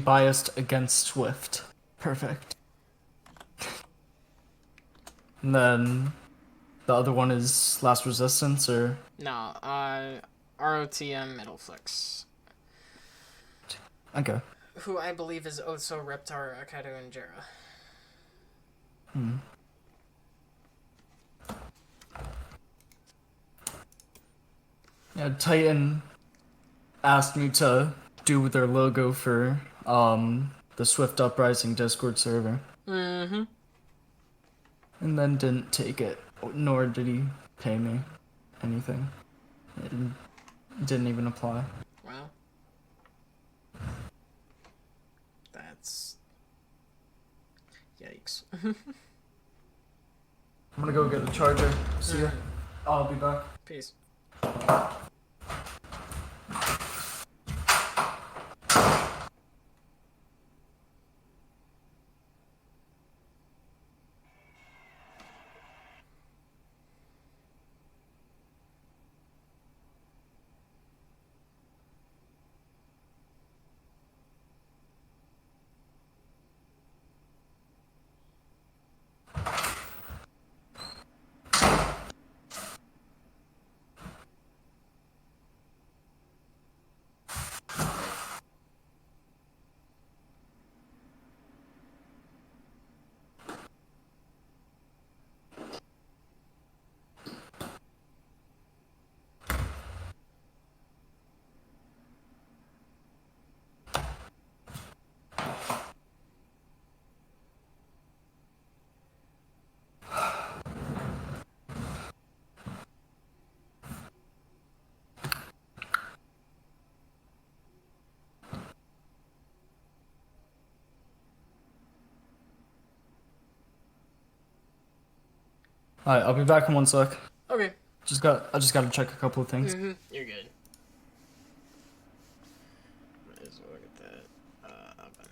biased against Swift. Perfect. And then the other one is Last Resistance, or No, ROTM Middleflicks. okay. Who I believe is Otso, Reptar, Akaido, and Jera. Yeah, Titan asked me to do their logo for the Swift Uprising Discord server, Mm-hmm. and then didn't take it, nor did he pay me anything. It didn't even apply. Well, that's... Yikes. I'm gonna go get the charger. See ya. I'll be back. Peace. Alright, I'll be back in 1 sec. Okay. I just gotta check a couple of things. Mm-hmm. You're good. Might as well get that oven.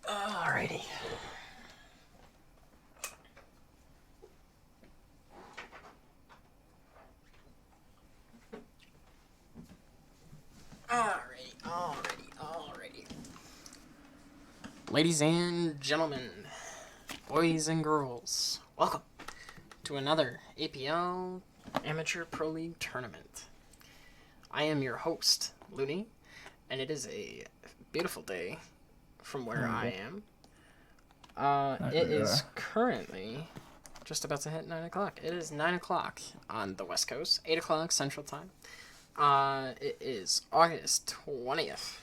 Alrighty. Alrighty. Ladies and gentlemen, boys and girls, welcome to another APL Amateur Pro League Tournament. I am your host, Looney, and it is a beautiful day from where I am. It is currently just about to hit 9 o'clock. It is 9 o'clock on the West Coast, 8 o'clock Central Time. It is August 20th,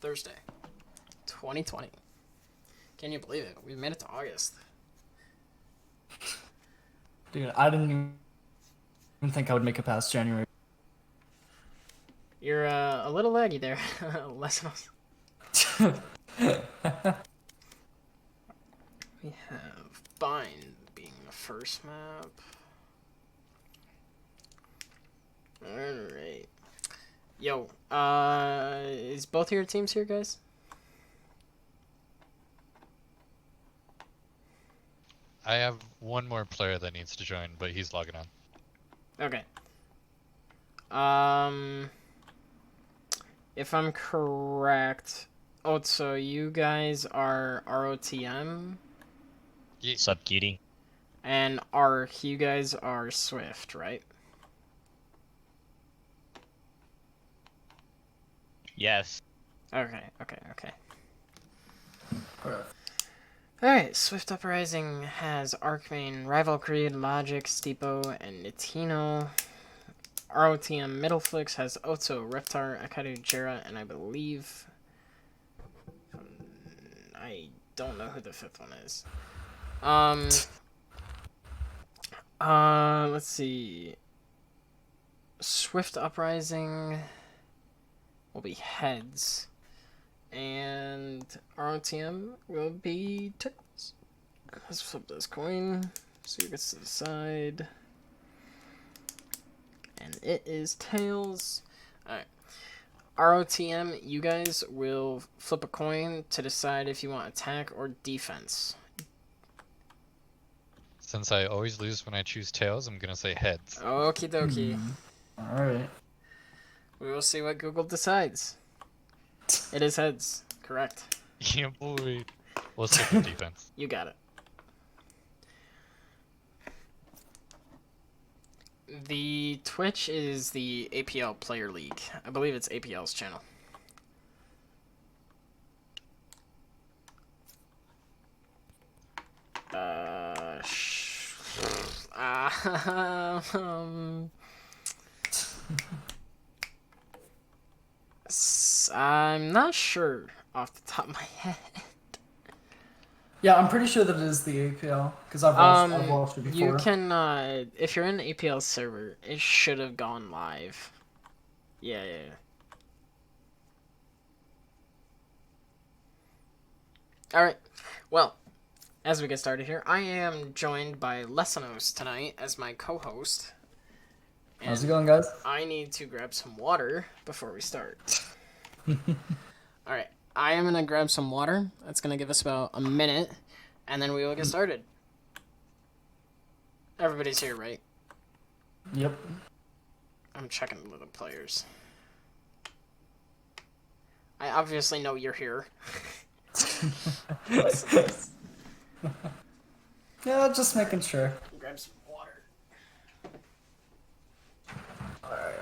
Thursday, 2020. Can you believe it? We made it to August. Dude, I didn't even think I would make it past January. You're a little laggy there. Less than us. We have Bind being the first map. Alright. Yo, is both of your teams here, guys? I have one more player that needs to join, but he's logging on. Okay. If I'm correct, so you guys are ROTM? Sup, cutie? And you guys are Swift, right? Yes. Okay. Alright. Alright, Swift Uprising has Arcmain, Rival Creed, Logic, Steepo, and Nitino. ROTM Middleflicks has Otso, Reptar, Akadu, Jera, and I believe... I don't know who the fifth one is. Let's see. Swift Uprising will be heads. And ROTM will be tails. Let's flip this coin. See who gets to decide. it is tails. Alright. ROTM, you guys will flip a coin to decide if you want attack or defense. Since I always lose when I choose tails, I'm gonna say heads. Okie dokie. Alright. We will see what Google decides. It is heads. Correct. Yeah, boy. We'll stick with defense. You got it. The Twitch is the APL Player League. I believe it's APL's channel. I'm not sure off the top of my head. Yeah, I'm pretty sure that it is the APL because I've watched it before. You can, if you're in the APL server, it should have gone live. Yeah. Alright, well, as we get started here, I am joined by Lesanos tonight as my co-host. How's it going, guys? I need to grab some water before we start. Alright, I am going to grab some water. That's going to give us about a minute, and then we will get started. Everybody's here, right? Yep. I'm checking with the players. I obviously know you're here. Yeah, just making sure. Grab some water. Alright.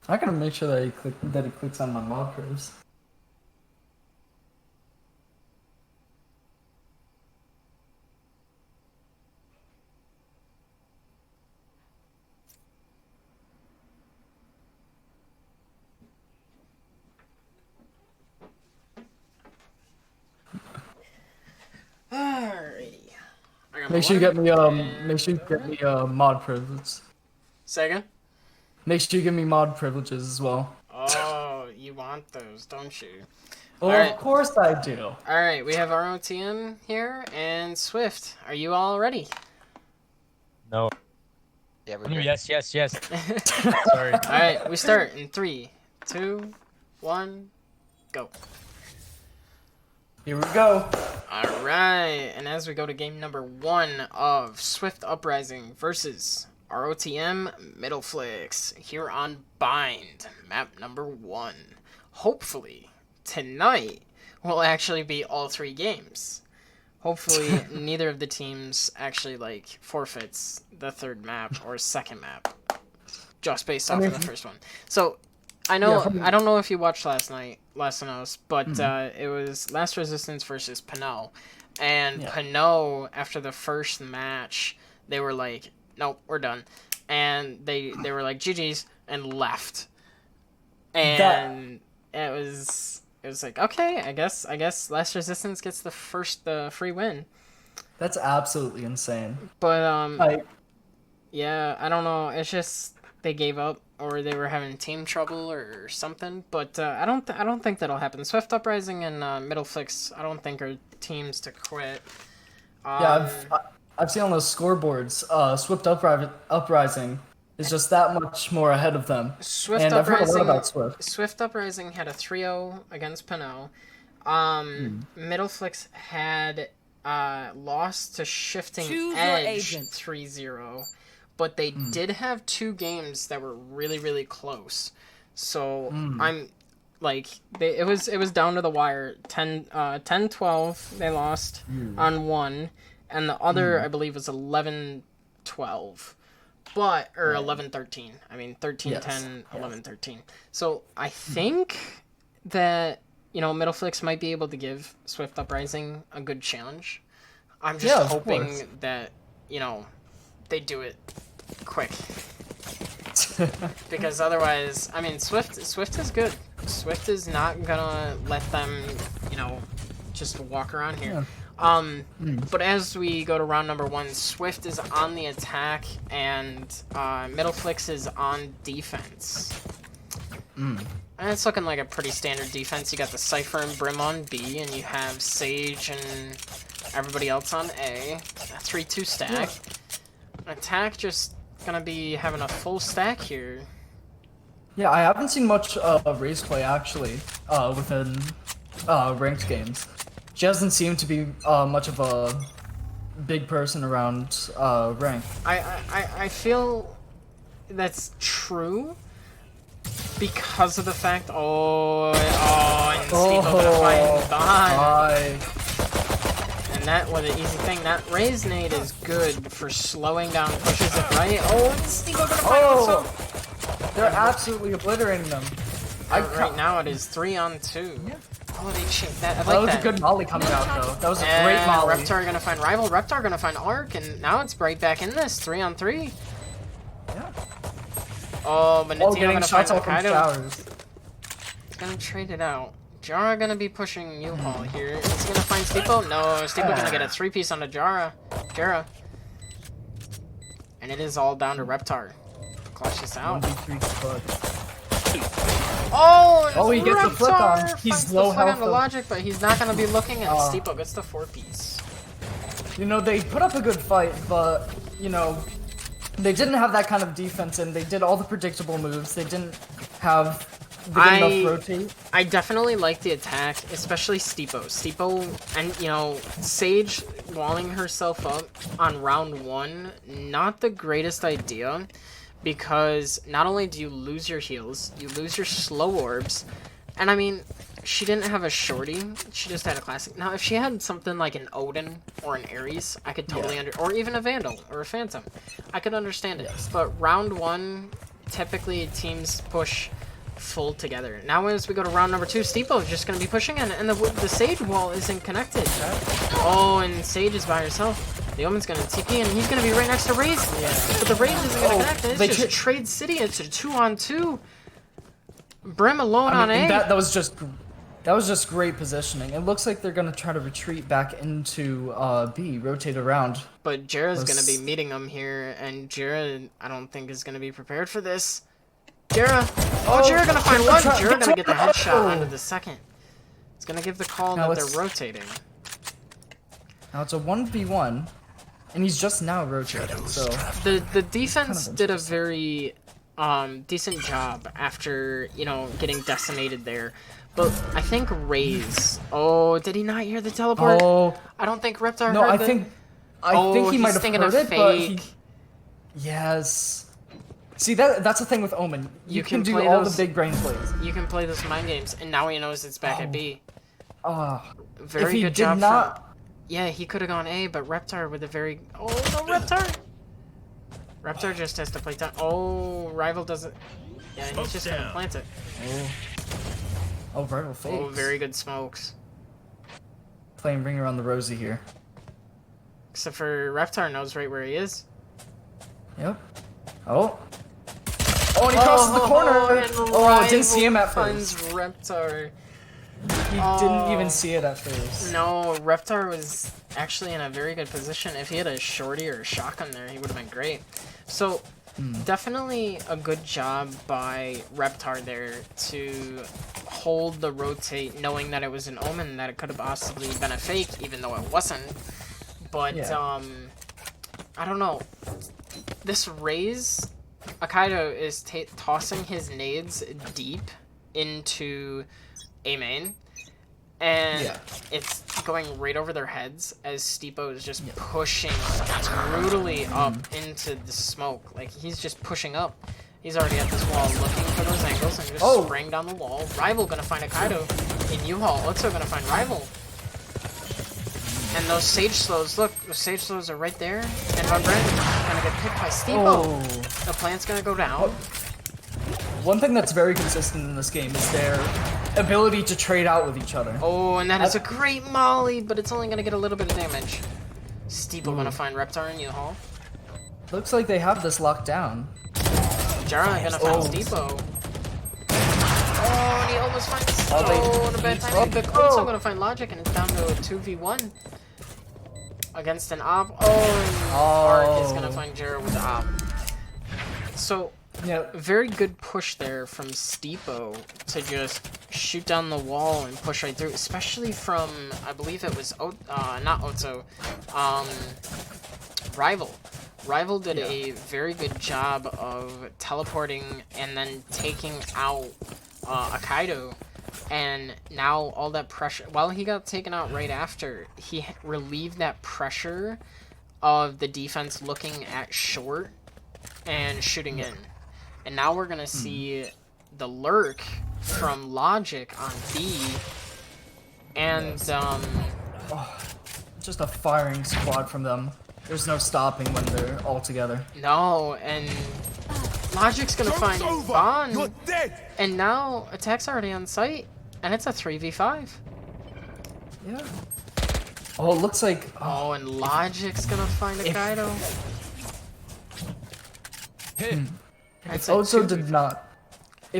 I gotta make sure that he clicks on my mod curves. Alrighty. I got my Make sure you get water. me mod privilege. Say again? Make sure you give me mod privileges as well. Oh, you want those, don't you? Well, Alright. of course I do. Alright, we have ROTM here, and Swift. Are you all ready? No. Yeah, we're No, good. yes. Sorry. Alright, we start in 3, 2, 1, go. Here we go. Alright, and as we go to game number 1 of Swift Uprising versus ROTM Middleflicks here on Bind, map number 1. Hopefully, tonight will actually be all 3 games. Hopefully, neither of the teams actually, forfeits the third map or second map, just based off of the first one. So, I don't know if you watched last night, Lesanos, but it was Last Resistance versus Pinot. And Pinot, after the first match, they were like, nope, we're done. And they were like, GG's, and left. And it was like, okay, I guess Last Resistance gets the free win. That's absolutely insane. But yeah, I don't know. It's just they gave up or they were having team trouble or something. But I don't think that'll happen. Swift Uprising and Middleflicks, I don't think are teams to quit. Yeah, I've seen on those scoreboards. Swift Uprising is just that much more ahead of them. Swift I've heard a lot Uprising. about Swift. Swift Uprising had a 3-0 against Pinot. Middleflicks had lost to Shifting Edge 3-0, but they did have 2 games that were really, really close. So I'm like, it was down to the wire. 10-12 they lost on one, and the other I believe was 11-12. But, or 11-13. I mean, 13-10, 11-13. So, I think that, Middleflicks might be able to give Swift Uprising a good challenge. I'm just hoping that, they do it quick. Because otherwise, I mean, Swift is good. Swift is not gonna let them, just walk around here. Yeah. But as we go to round number 1, Swift is on the attack and Middleflicks is on defense. And it's looking like a pretty standard defense. You got the Cypher and Brim on B, and you have Sage and everybody else on A. A 3-2 stack. Attack just gonna be having a full stack here. Yeah, I haven't seen much of Ray's play actually within ranked games. She doesn't seem to be much of a big person around rank. I feel that's true because of the fact. And Steve gonna find behind. And that was an easy thing. That Ray's nade is good for slowing down pushes it right. Oh, and Steve gonna find himself. They're absolutely obliterating them. Right now it is 3-on-2. Yeah. Oh, they changed that. I like That was that. a good molly coming out though. That was a And great molly. Reptar gonna find Rival. Reptar gonna find Arc, and now it's right back in this 3-on-3. Yeah. Oh, but Nintendo Getting gonna find shots off from Hokkaido. showers. Gonna trade it out. Jara gonna be pushing U-Haul here. Is he gonna find Steeple? No, Steeple gonna get a 3-piece on the Jara. And it is all down to Reptar. Clutch this out. 1v3 spud. Oh, he gets the flip Reptar on. He's finds low the flag health on the though. logic, but he's not gonna be looking, and Steeple gets the 4-piece. You know, they put up a good fight, but, you know, they didn't have that kind of defense, and they did all the predictable moves. They didn't have the good enough rotate. I definitely like the attack, especially Steepo. Steepo, and, you know, Sage walling herself up on round 1, not the greatest idea, because not only do you lose your heals, you lose your slow orbs, and I mean, she didn't have a shorty, she just had a classic. Now, if she had something like an Odin or an Ares, I could totally or even a Vandal or a Phantom, I could understand it. But round 1, typically teams push full together. Now as we go to round number 2, Steepo is just going to be pushing in, and the Sage wall isn't connected. Oh, and Sage is by herself. The Omen's going to TP, and he's going to be right next to Raze. But the Raze isn't going to connect. It's just Trade City. It's a 2-on-2. Brim alone on A. That was just great positioning. It looks like they're gonna try to retreat back into B, rotate around. But Jera's gonna be meeting them here, and Jera, I don't think, is gonna be prepared for this. Jera! Oh, Jera gonna find one! Jera gonna get the headshot onto the second. It's gonna give the call that they're rotating. Now it's a 1v1, and he's just now rotating, so... The defense did a very decent job after, you know, getting decimated there. But I think Raze... Oh, did he not hear the teleport? Oh. I don't think Reptar No, heard I think he might have heard it, but he... Yes. See, that's the thing with Omen. You can do all the big brain plays. You can play those mind games, and now he knows it's back at B. Very good job from... Yeah, he could have gone A, but Reptar with a very... Oh, no, Reptar! Reptar just has to play time. Oh, Rival doesn't... Yeah, he's just gonna plant it. Oh, Rival fakes. Oh, very good smokes. Playing Ring Around the Rosie here. Except for Reptar knows right where he is. Yep. Oh, and he crosses the corner! Oh, I didn't see him at first. Reptar. He didn't even see it at first. No, Reptar was actually in a very good position. If he had a shorty or a shotgun there, he would have been great. So, definitely a good job by Reptar there to hold the rotate, knowing that it was an Omen, that it could have possibly been a fake, even though it wasn't. But, I don't know. This Raze, Hokkaido is tossing his nades deep into A main, and it's going right over their heads as Steepo is just pushing brutally up into the smoke. Like, he's just pushing up. He's already at this wall looking for those angles and just spraying down the wall. Rival gonna find Hokkaido in U-Haul. Otso gonna find Rival. And those Sage slows, look, the Sage slows are right there. And Van Brandt's gonna get picked by Steepo. The plant's gonna go down. One thing that's very consistent in this game is their ability to trade out with each other. Oh, and that is a great molly, but it's only gonna get a little bit of damage. Steeple gonna find Reptar in U-Haul. Looks like they have this locked down. Jara gonna find Steepo. Oh, and he almost finds... Oh, and a bad timing. But also gonna find Logic, and it's down to a 2v1. Against an Op. Oh, and Arc is gonna find Jara with the Op. So, Yeah. Very good push there from Steepo to just shoot down the wall and push right through, especially from, I believe it was, not Otso, Rival. Rival did a very good job of teleporting and then taking out Akaido, and now all that pressure, while he got taken out right after, he relieved that pressure of the defense looking at short and shooting in. And now we're gonna see the lurk from Logic on B, and Just a firing squad from them. There's no stopping when they're all together. no, and Logic's gonna find Bond, and now Attack's already on site, and it's a 3v5. Yeah. Oh, it looks like. Oh, and Logic's gonna find a Kaido. If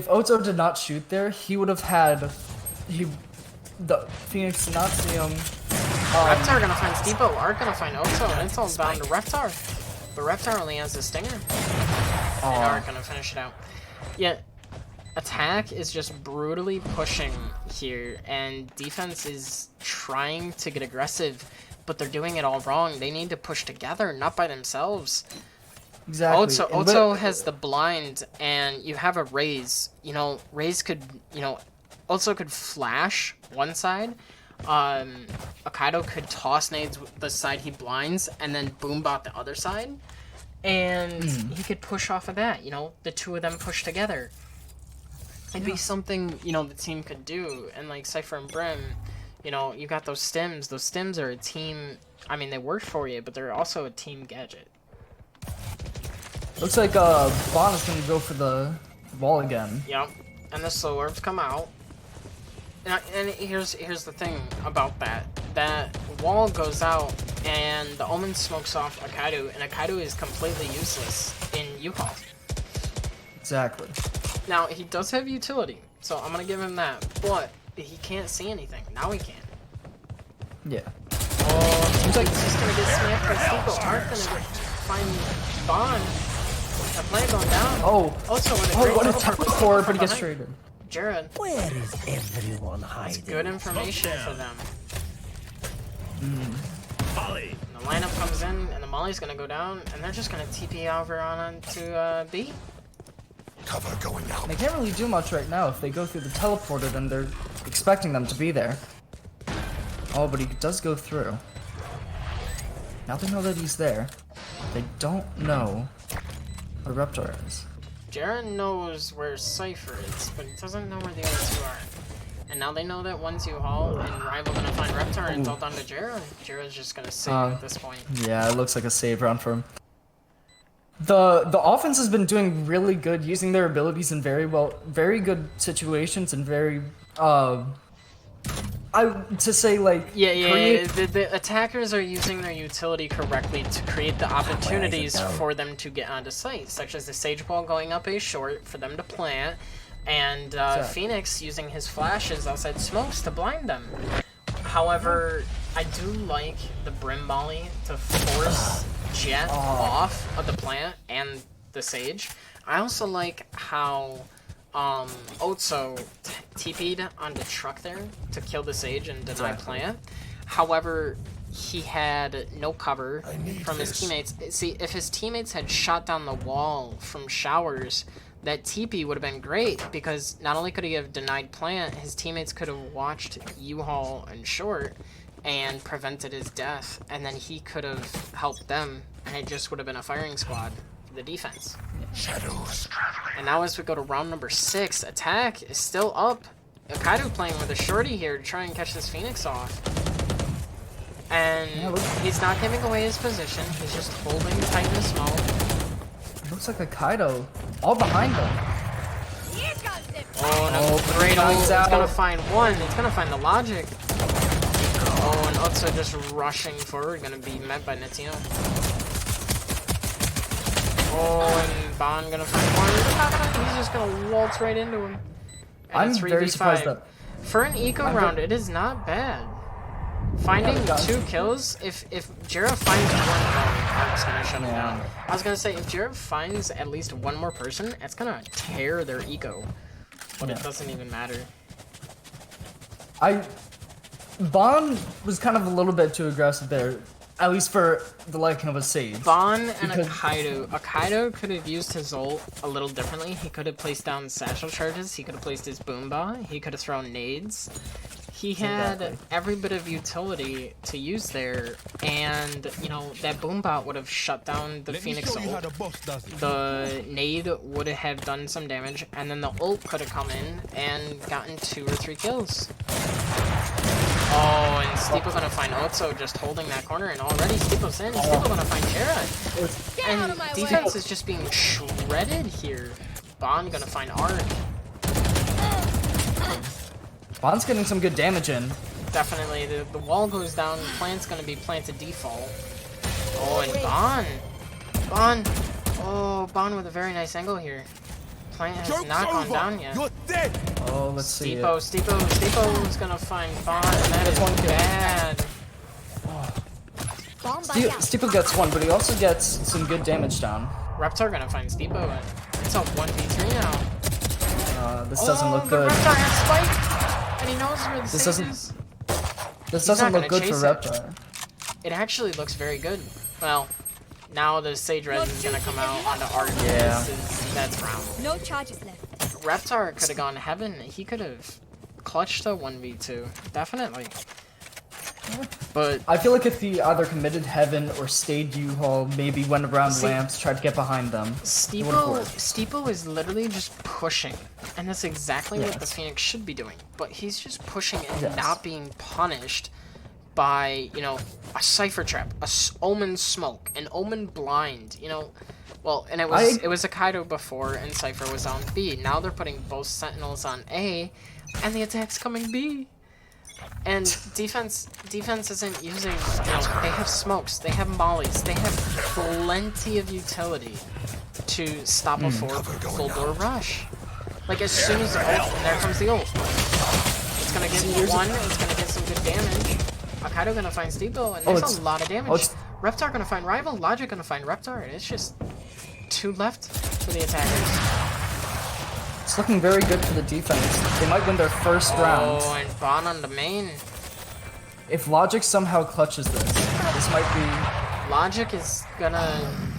Otso did not shoot there, he would have had. The Phoenix did not see him. Reptar gonna find Steepo, Arc gonna find Otso, and it's all bound to Reptar. But Reptar only has the Stinger. And Arc gonna finish it out. Yeah, Attack is just brutally pushing here, and defense is trying to get aggressive, but they're doing it all wrong. They need to push together, not by themselves. Exactly. Otso has the blind, and you have a Raze. You know, Raze could, Otso could flash one side. Akaido could toss nades the side he blinds, and then boombot the other side. And he could push off of that, the two of them push together. It'd be something, the team could do. And like Cypher and Brim, you got those stims. Those stims are a team, I mean, they work for you, but they're also a team gadget. Looks like Bond is gonna go for the wall again. Yep, and the slow orbs come out. And here's the thing about that. That wall goes out, and the Omen smokes off Akaido, and Akaido is completely useless in U-Haul. Exactly. Now, he does have utility, so I'm gonna give him that, but he can't see anything. Now he can. Yeah. Oh, seems like he's just gonna get smacked by Steepo. Arc gonna find Bond. The play going down. Also, what a teleport, but he gets traded. Jared. Where is everyone hiding? It's good information for them. Molly. The lineup comes in, and the Molly's gonna go down, and they're just gonna TP over on to B. Cover going down. They can't really do much right now. If they go through the teleporter, then they're expecting them to be there. Oh, but he does go through. Now they know that he's there. They don't know where Reptar is. Jaren knows where Cypher is, but he doesn't know where the other two are. And now they know that one's U-Haul, and Rival gonna find Reptar, and it's all down to Jaren. Jaren's just gonna save at this point. Yeah, it looks like a save round for him. The offense has been doing really good, using their abilities in very good situations, and very The attackers are using their utility correctly to create the opportunities for them to get onto site, such as the Sage Ball going up A short for them to plant, and Phoenix using his flashes outside smokes to blind them. However, I do like the Brim Molly to force Jet off of the plant and the Sage. I also like how Otso TP'd on the truck there to kill the Sage and deny plant. However, he had no cover from his teammates. See, if his teammates had shot down the wall from showers, that TP would have been great, because not only could he have denied plant, his teammates could have watched U-Haul and short and prevented his death, and then he could have helped them, and it just would have been a firing squad for the defense. Shadows traveling. And now as we go to round number 6, Attack is still up. Akaido playing with a shorty here to try and catch this Phoenix off. And he's not giving away his position, he's just holding tight in the smoke. It looks like Akaido all behind them. Oh, no, great ult. It's gonna find one. It's gonna find the Logic. Oh, and Otso just rushing forward, gonna be met by Netino. Oh, and Bond gonna find one. He's just gonna waltz right into him. And I'm very surprised that... For an eco round, it is not bad. Finding Yeah, 2 kills, if Jera finds one, oh, it's gonna shut him Yeah. down. I was gonna say, if Jera finds at least one more person, it's gonna tear their ego. But it Yeah. doesn't even matter. Bond was kind of a little bit too aggressive there, at least for the liking of a Sage. Vaughn and Because- Akaido could have used his ult a little differently. He could have placed down satchel charges, he could have placed his boomba, he could have thrown nades. He had Exactly. every bit of utility to use there, and, you know, that boombot would have shut down the Phoenix ult. The nade would have done some damage, and then the ult could have come in and gotten 2 or 3 kills. Oh, and Steeple gonna find Otso just holding that corner, and already Steeple's in. Steeple gonna find Jera. And defense is just being shredded here. Bond gonna find Art. Bond's getting some good damage in. Definitely, the wall goes down, plant's gonna be planted default. Oh, and Bond! Oh, Bond with a very nice angle here. Plant has not gone down yet. You're dead. Oh, let's see it. Steeple is gonna find Bond, and that is one kill. bad. Steeple gets one, but he also gets some good damage down. Reptar gonna find Steeple, and it's a 1v3 now. This doesn't look But good. Reptar has Spike, and he knows where the This sage doesn't- is. This not doesn't look gonna good for chase it. Reptar. It actually looks very good. Well, now the Sage Res is gonna come out onto Art. Yeah. That's round. No charges left. Reptar could have gone Heaven. He could have clutched a 1v2. Definitely. But I feel like if he either committed Heaven or stayed U-Haul, maybe went around See- lamps, tried to get behind them. it would've worked. Steeple is literally just pushing. And that's exactly what the Yes. Phoenix should be doing. But he's just pushing and Yes. not being punished by, you know, a Cypher Trap, Omen Smoke, an Omen Blind, you know. Well, and it was a Kaido before, and Cypher was on B. Now they're putting both Sentinels on A, and the attack's coming B. And defense isn't using, you know, they have smokes, they have mollies, they have plenty of utility to stop a full door rush. Like, as soon as the ult, and there comes the ult. It's gonna get one, it's gonna get some good damage. Akaido gonna find Steeple, and there's a lot of damage. Reptar gonna find Rival, Logic gonna find Reptar, and it's just 2 left for the attackers. It's looking very good for the defense. They might win their first round. Oh, and Bond on the main. If Logic somehow clutches this might be... Logic is gonna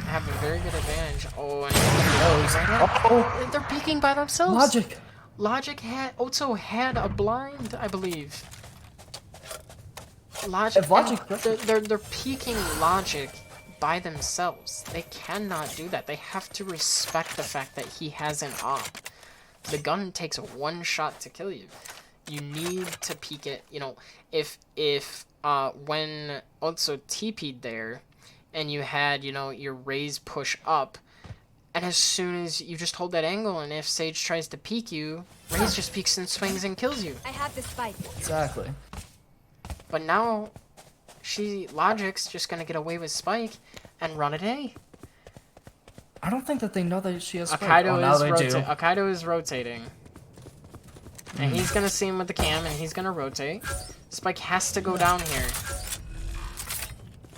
have a very good advantage. Oh, and Oh, they're peeking by themselves. Logic! Logic also had a blind, I believe. Logic. If Logic- They're peeking Logic by themselves. They cannot do that. They have to respect the fact that he has an op. The gun takes 1 shot to kill you. You need to peek it. You know, if when also TP'd there, and you had, you know, your raise push up, and as soon as you just hold that angle, and if Sage tries to peek you, Raze just peeks and swings and kills you. I have the spike. Exactly. But now, Logic's just gonna get away with Spike and run at A. I don't think that they know that she has Spike. Akaido, Oh, now they do. Akaido is rotating. And he's gonna see him with the cam, and he's gonna rotate. Spike has to go down here.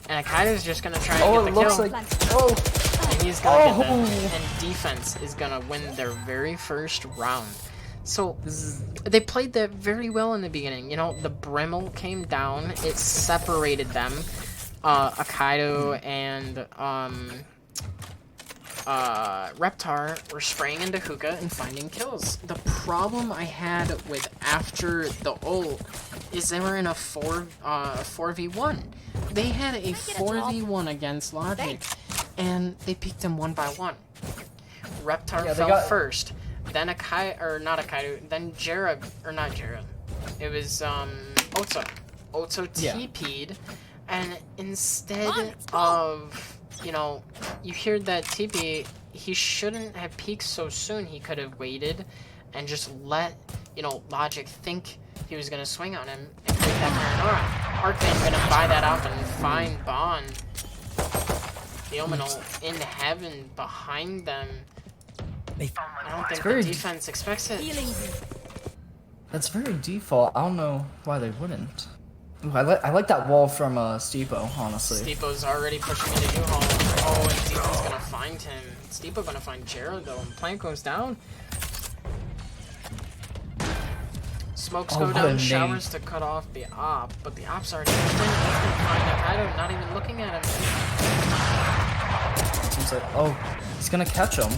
And Akaido's just gonna try and Oh, get it the looks kill. like... Oh! And he's gonna get Oh. that. And defense is gonna win their very first round. So, This is... they played that very well in the beginning. You know, the Brimble came down, it separated them. Akaido and Reptar were spraying into hookah and finding kills. The problem I had with after the ult is they were in a 4v1. They had a 4v1 against Logic, and they peeked him 1 by 1. Reptar fell first, then then Jera, or not Jera, it was Otso. Otso TP'd, and instead of, you know, you hear that TP, he shouldn't have peeked so soon. He could have waited and just let, you know, Logic think he was gonna swing on him and create that paranoia. Arcane gonna buy that up and find Bond. The Omenal in heaven behind them. I don't think the defense expects it. Healing. That's very default. I don't know why they wouldn't. Ooh, I like that wall from Steepo, honestly. Steepo's already pushing into U-Haul. Oh, and Steepo's gonna find him. Steepo gonna find Jared though, and Plant goes down. Smokes go what a down, name. showers to cut off the op, but the op's already pushed in. He's gonna find Akato, not even looking at him. He's like, oh, he's gonna catch him.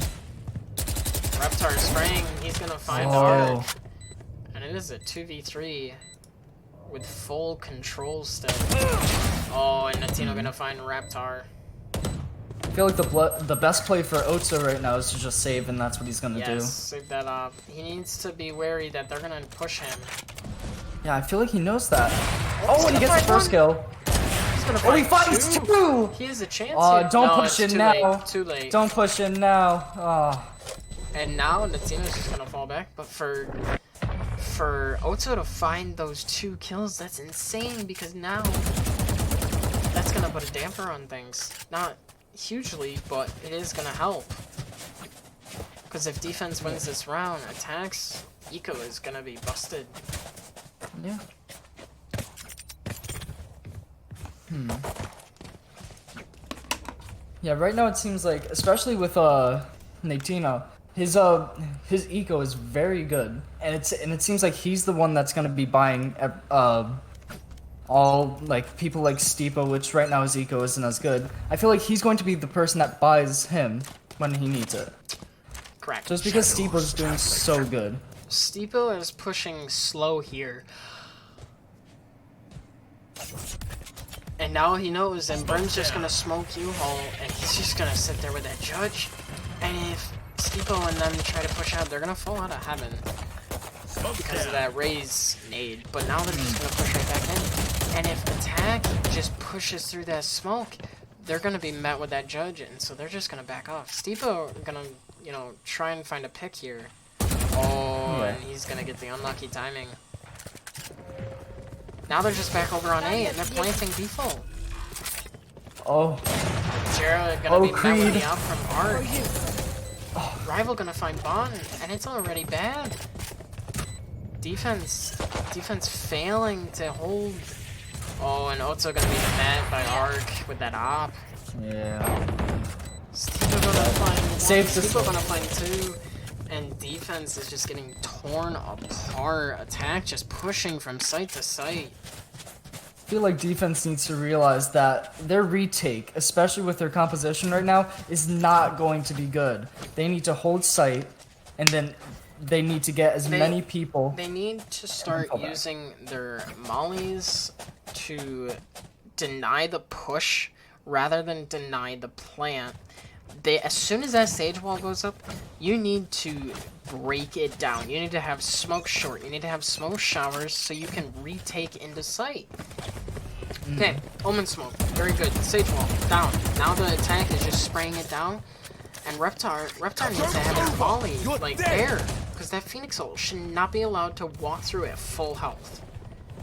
Reptar spraying, he's gonna find Oh. Ark. And it is a 2v3 with full control still. Oh, and Natino gonna find Reptar. I feel like the best play for Otso right now is to just save, and that's what he's gonna Yes, save that up. He needs to be wary that they're gonna push him. do. Yeah, I feel like he knows that. Oh, and he gets the first kill. He's gonna Oh, he find finds two. two! He has a chance Oh, here. don't No, push it's in too now. late. Too late. Don't push in now. Oh. And now Natino's just gonna fall back. But for Otso to find those 2 kills, that's insane because now that's gonna put a damper on things. Not hugely, but it is gonna help. Because if defense wins this round, attacks, eco is gonna be busted. Yeah. Yeah, right now it seems like, especially with Natino, his eco is very good, and it seems like he's the one that's gonna be buying all like people like Steepo, which right now his eco isn't as good. I feel like he's going to be the person that buys him when he needs it, Correct. just because Steepo's doing so good. Steepo is pushing slow here. And now he knows, and Brim's just gonna smoke U-Haul, and he's just gonna sit there with that judge. And if Steepo and them try to push out, they're gonna fall out of heaven because of that raise nade. But now they're just gonna push right back in. And if attack just pushes through that smoke, they're gonna be met with that judge, and so they're just gonna back off. Steepo gonna, you know, try and find a pick here. Oh, and he's gonna get the unlucky timing. Now they're just back over on A, and they're planting default. Oh, Jera gonna be met Creed. with the out from Art. Rival gonna find Bond, and it's already bad. Defense failing to hold. Oh, and Otso gonna be met by Ark with that op. yeah. Steepo gonna find one, Safe to Steepo gonna find 2. And defense is just getting torn apart. Attack just pushing from site to site. I feel like defense needs to realize that their retake, especially with their composition right now, is not going to be good. They need to hold site, and then they need to get as many people. They need to start fall back. using their mollies to deny the push rather than deny the plant. As soon as that sage wall goes up, you need to break it down. You need to have smoke short. You need to have smoke showers so you can retake into sight. Okay, Omen smoke. Very good. Sage wall. Down. Now the attack is just spraying it down. And Reptar needs to have his volley, like, there. Because that Phoenix ult should not be allowed to walk through at full health.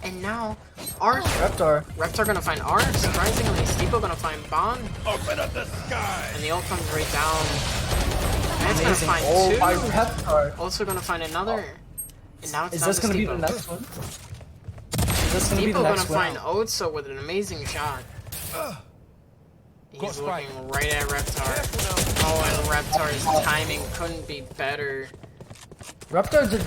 And now, Reptar gonna find Art. Surprisingly, Steepo gonna find Bond. Open up the sky! And the ult comes right down. Man's gonna Amazing. find Oh, 2. my Reptar. Also gonna find another. And now it's Is down this to gonna be Steepo. the next one? Is this gonna be Steepo the gonna next find one? Otso with an amazing shot. He's looking right at Reptar. Oh, and Reptar's timing couldn't be better. Reptar did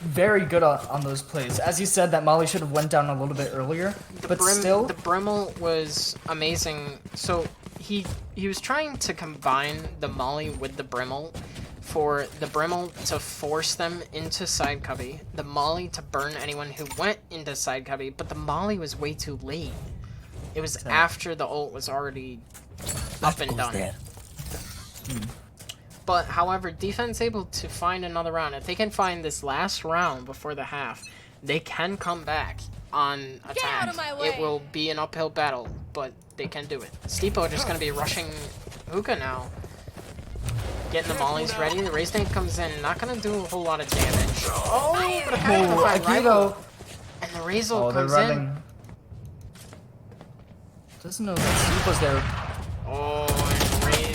very good on those plays. As you said, that Molly should have went down a little bit earlier, but still. The Brimble was amazing. So he was trying to combine the Molly with the Brimble for the Brimble to force them into side cubby, the Molly to burn anyone who went into side cubby, but the Molly was way too late. It was after the ult was already up and done. But however, defense able to find another round. If they can find this last round before the half, they can come back on attack. out of my way. It will be an uphill battle, but they can do it. Steepo just gonna be rushing Hookah now. Getting the mollies ready. The raise tank comes in, not gonna do a whole lot of damage. Oh, but a kind of find rival. And the raise ult comes in. Doesn't know that Steepo's there. Oh, and Ray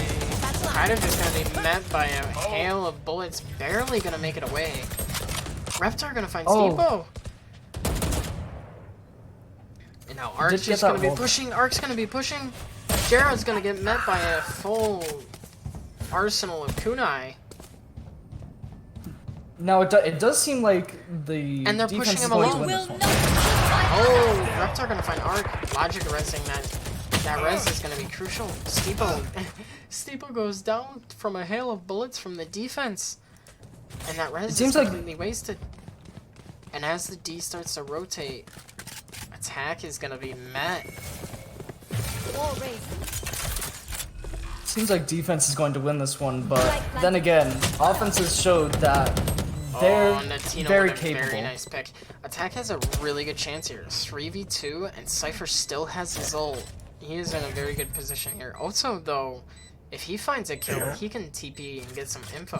kind of just gonna be met by a hail of bullets, barely gonna make it away. Reptar gonna find Steepo. And now Ark's Did get just gonna that be wall. pushing. Ark's gonna be pushing. Jared's gonna get met by a full arsenal of kunai. Now it does seem like the And they're defense pushing is him going to alone. win Will this one. not. Oh, Reptar gonna find Arc. Logic resing that. That res is gonna be crucial. Steeple goes down from a hail of bullets from the defense. And that res seems is like- completely wasted. And as the D starts to rotate, attack is gonna be met. Wall raised. Seems like defense is going to win this one, but then again, offenses showed that they're Natino very with a capable. Very nice pick. Attack has a really good chance here. 3v2, and Cypher still has his ult. He is in a very good position here. Also, though, if he finds a kill, he can TP and get some info.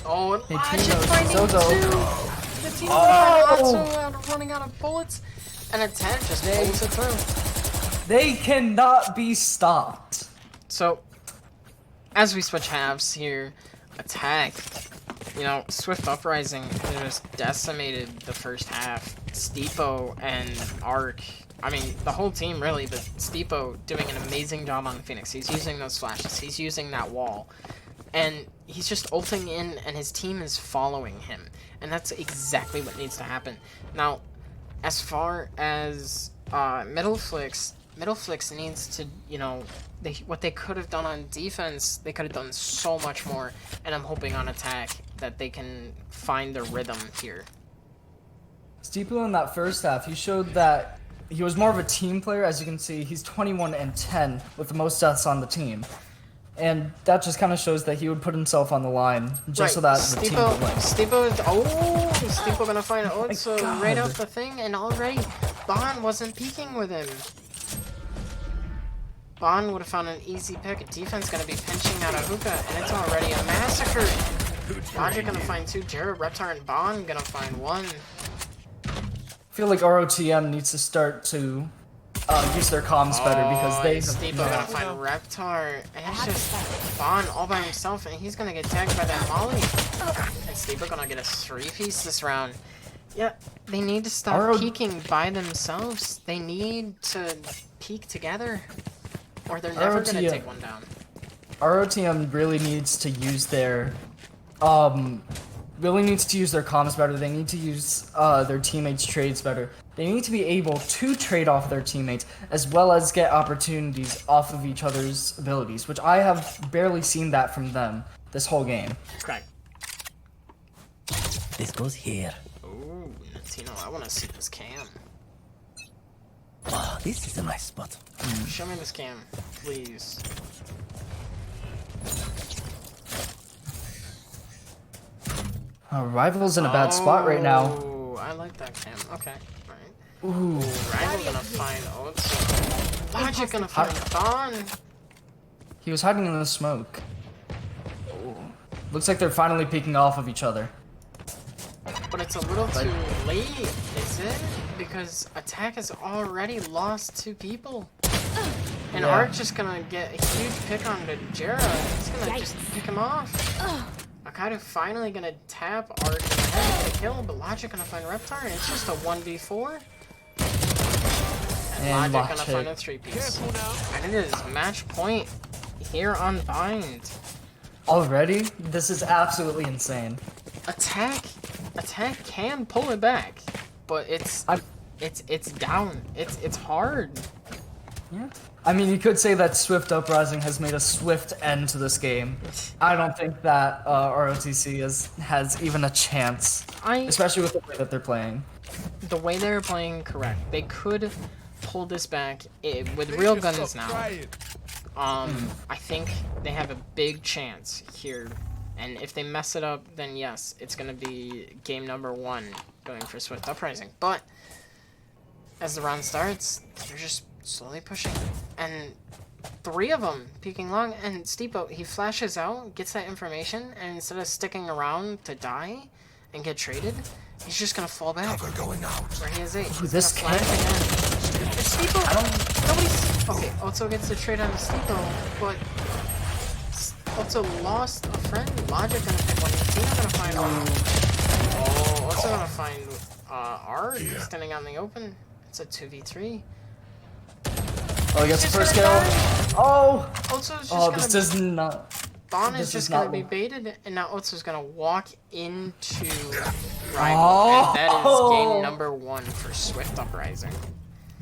Oh, and Hey, Logic Tino, finding Zozo. two! The team also running out of bullets, and Attack just pulls it through. They cannot be stopped. So, as we switch halves here, Attack, you know, Swift Uprising just decimated the first half. Steepo and Arc, I mean, the whole team really, but Steepo doing an amazing job on Phoenix. He's using those flashes, he's using that wall, and he's just ulting in, and his team is following him. And that's exactly what needs to happen. Now, as far as Middleflicks needs to, you know, what they could have done on defense, they could have done so much more. And I'm hoping on attack that they can find their rhythm here. Steeple in that first half, he showed that he was more of a team player. As you can see, he's 21 and 10 with the most deaths on the team. And that just kind of shows that he would put himself on the line just so that the team would win. Steepo gonna find it. So God. right off the thing, and already Bond wasn't peeking with him. Bond would have found an easy pick. Defense gonna be pinching out a hookah, and it's already a massacre. Logic gonna find two. Jared, Reptar, and Bond gonna find one. I feel like ROTM needs to start to use their comms better because they Steepo gonna find Reptar, and it's just Bond all by himself, and he's gonna get tagged by that Molly. And Steepo gonna get a 3-piece this round. Yeah, they need to stop peeking by themselves. They need to peek together, or they're never gonna take one down. ROTM really needs to use their comms better. They need to use their teammates' trades better. They need to be able to trade off their teammates as well as get opportunities off of each other's abilities, which I have barely seen that from them this whole game. Okay. This goes here. Ooh, Natino, I wanna see this cam. Oh, this is a nice spot. Show me this cam, please. Rival's in a bad spot right now. Oh, I like that cam. Okay, alright. Ooh. Rival gonna find Otso. Logic gonna find Bond. He was hiding in the smoke. Ooh. Looks like they're finally peeking off of each other. But it's a little too late, is it? Because Attack has already lost 2 people. And Yeah. Arc just gonna get a huge pick on the Jera. He's gonna just pick him off. Akaido finally gonna tap Arc in the head to kill, but Logic gonna find Reptar, and it's just a 1v4. And Logic gonna find a 3-piece. And it is match point here on Bind. Already? This is absolutely insane. Attack can pull it back, but it's down. It's hard. Yeah. I mean, you could say that Swift Uprising has made a swift end to this game. I don't think that ROTC has even a chance, especially with the way that they're playing. The way they're playing, correct. They could pull this back with real guns now. I think they have a big chance here. And if they mess it up, then yes, it's going to be game number 1 going for Swift Uprising. But as the round starts, they're just slowly pushing. And 3 of them peeking long. And Steepo, he flashes out, gets that information, and instead of sticking around to die and get traded, he's just going to fall back. Going out. Where he is 8. He's this gonna flash again. It's Steepo! Nobody's... Okay, Otso gets the trade on Steepo, but... Also lost a friend. Logic gonna pick one. Tina gonna find one. Oh, also gonna find Art standing out in the open. It's a 2v3. Oh, he gets the first kill. Oh! Otso's just Oh, gonna... this does not... Bon is this just is gonna not be what- baited, and now Otso's gonna walk into Rival, and that is game number 1 for Swift Uprising.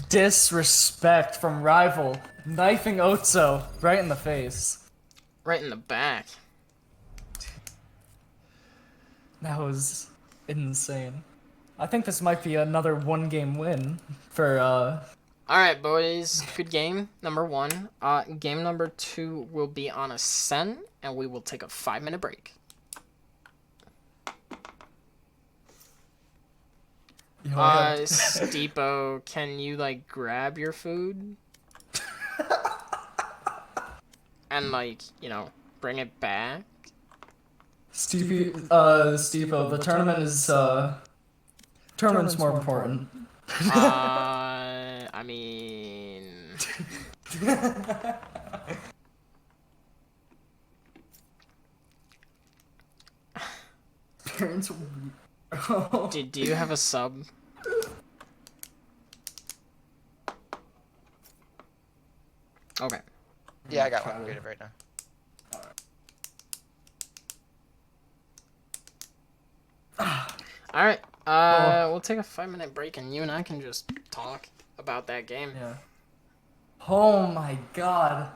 Disrespect from Rival. Knifing Otso right in the face. Right in the back. That was insane. I think this might be another one-game win for, Alright, boys. Good game, number 1. Game number 2 will be on Ascent, and we will take a 5-minute break. you know, I had- Steepo, can you, like, grab your food? And, like, you know, bring it back? Stevie, Stevo, the tournament is, tournament's more important. I mean... Parents Do you have a sub? Okay. Yeah, I got one creative right now. Alright, we'll take a 5-minute break and you and I can just talk about that game. Yeah. Oh my god.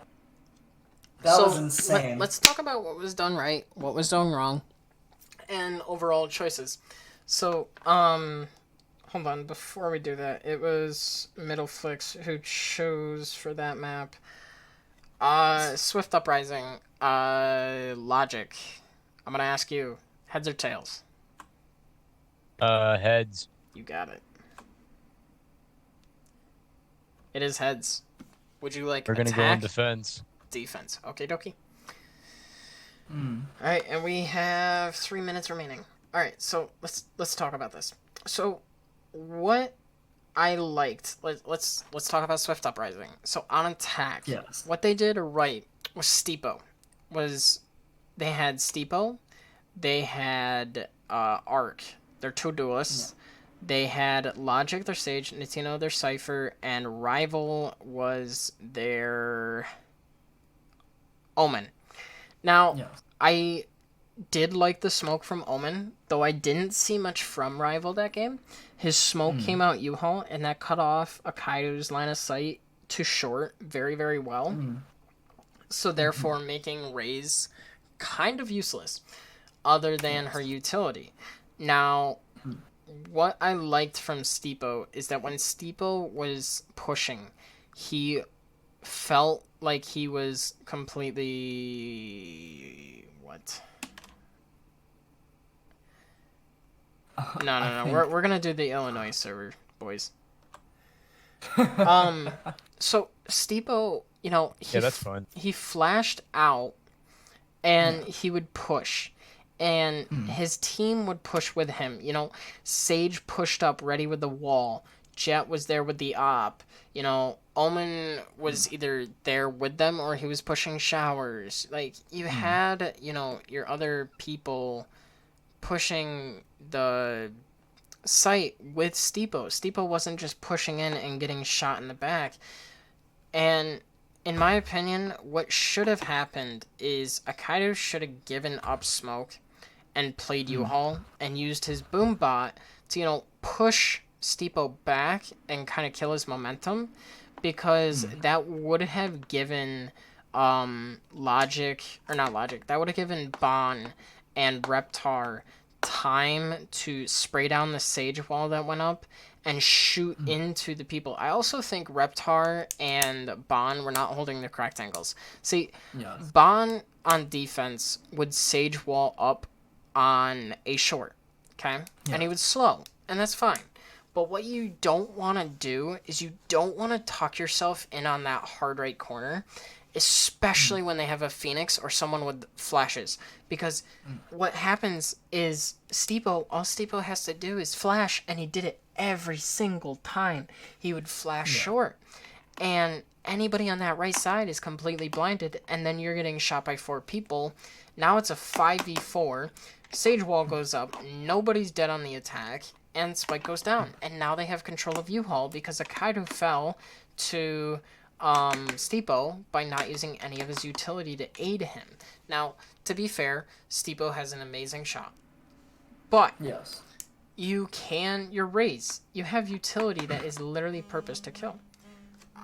That was insane. Let's talk about what was done right, what was done wrong, and overall choices. So, hold on, before we do that, it was Middleflicks who chose for that map. Swift Uprising, Logic. I'm gonna ask you, heads or tails? Heads. You got it. It is heads. Would you like We're gonna go in attack? defense. Defense. Okay, dokie. Alright, and we have 3 minutes remaining. Alright, so let's talk about this. So, what I liked, let's talk about Swift Uprising. So, on attack, Yes. what they did right was Steepo. They had Steepo, they had Arc, their 2 duelists. Yeah. They had Logic, their Sage, Nintino, their Cypher, and Rival was their Omen. Now, Yes. I did like the smoke from Omen, though I didn't see much from Rival that game. His smoke came out U-Haul, and that cut off Akaido's line of sight to short very, very well. So therefore making Raze kind of useless, other than her utility. Now, what I liked from Steepo is that when Steepo was pushing, he felt like he was completely... What? No. We're gonna do the Illinois server, boys. So Steepo, you know, Yeah, that's fine. he flashed out, and he would push, and his team would push with him. You know, Sage pushed up ready with the wall. Jet was there with the op. You know, Omen was either there with them or he was pushing showers. Like, you had, you know, your other people pushing the site with Steepo. Steepo wasn't just pushing in and getting shot in the back. And in my opinion, what should have happened is Akaido should have given up smoke and played U-Haul and used his boom bot to, you know, push Steepo back and kind of kill his momentum, because that would have given Logic, or not Logic, that would have given Bon and Reptar time to spray down the Sage wall that went up and shoot into the people. I also think Reptar and Bon were not holding the correct angles. See, Yes. Bon on defense would Sage wall up on a short, okay? And he would slow, and that's fine. But what you don't want to do is you don't want to tuck yourself in on that hard right corner, especially when they have a Phoenix or someone with flashes. Because what happens is all Steepo has to do is flash, and he did it every single time. He would flash short. and anybody on that right side is completely blinded, and then you're getting shot by 4 people. Now it's a 5v4. Sage wall goes up, nobody's dead on the attack, and Spike goes down. And now they have control of U-Haul because Akaido fell to Steepo by not using any of his utility to aid him. Now, to be fair, Steepo has an amazing shot. But Yes. you're Raze. You have utility that is literally purpose to kill.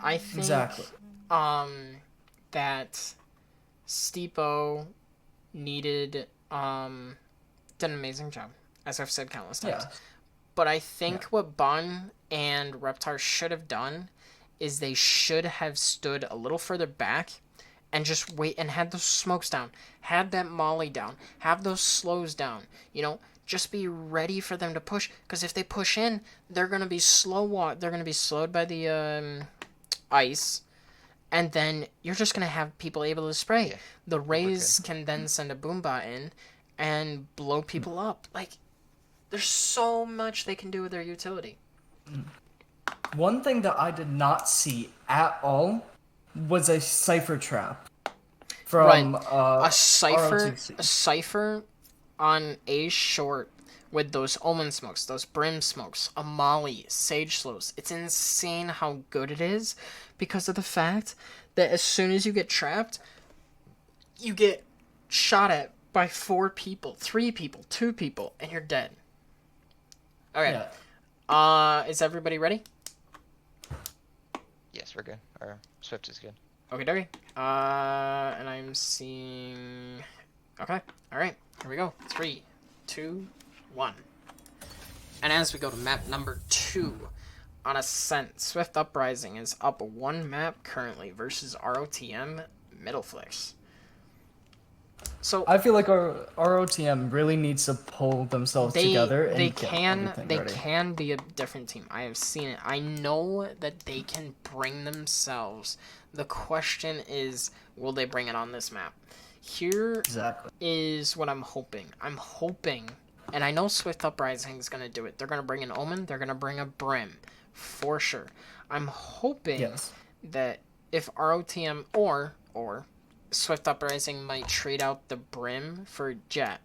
I think Exactly. that Steepo needed did an amazing job, as I've said countless times. Yeah. But I think what Bun and Reptar should have done is they should have stood a little further back and just wait and had those smokes down, had that molly down, have those slows down, you know, just be ready for them to push, because if they push in, they're going to be they're going to be slowed by the ice, and then you're just going to have people able to spray. Yeah. The Rays can then send a boombot in and blow people up. Like, there's so much they can do with their utility. One thing that I did not see at all was a cipher trap from A cipher, ROTC. a cipher on A short with those omen smokes, those brim smokes, a molly, sage slows. It's insane how good it is because of the fact that as soon as you get trapped, you get shot at by 4 people, 3 people, 2 people, and you're dead. Okay. Yeah. Is everybody ready? Yes, we're good. Or Swift is good. Okay, dokie. And I'm seeing. Okay, alright, here we go. 3, 2, 1. And as we go to map number 2, on Ascent, Swift Uprising is up 1 map currently versus ROTM Middleflicks. So I feel like our ROTM really needs to pull themselves together and they get can everything ready. can be a different team. I have seen it. I know that they can bring themselves. The question is, will they bring it on this map? Here Exactly. is what I'm hoping. I'm hoping, and I know Swift Uprising is going to do it. They're going to bring an Omen. They're going to bring a Brim, for sure. I'm hoping Yes. that if ROTM or Swift Uprising might trade out the Brim for Jet.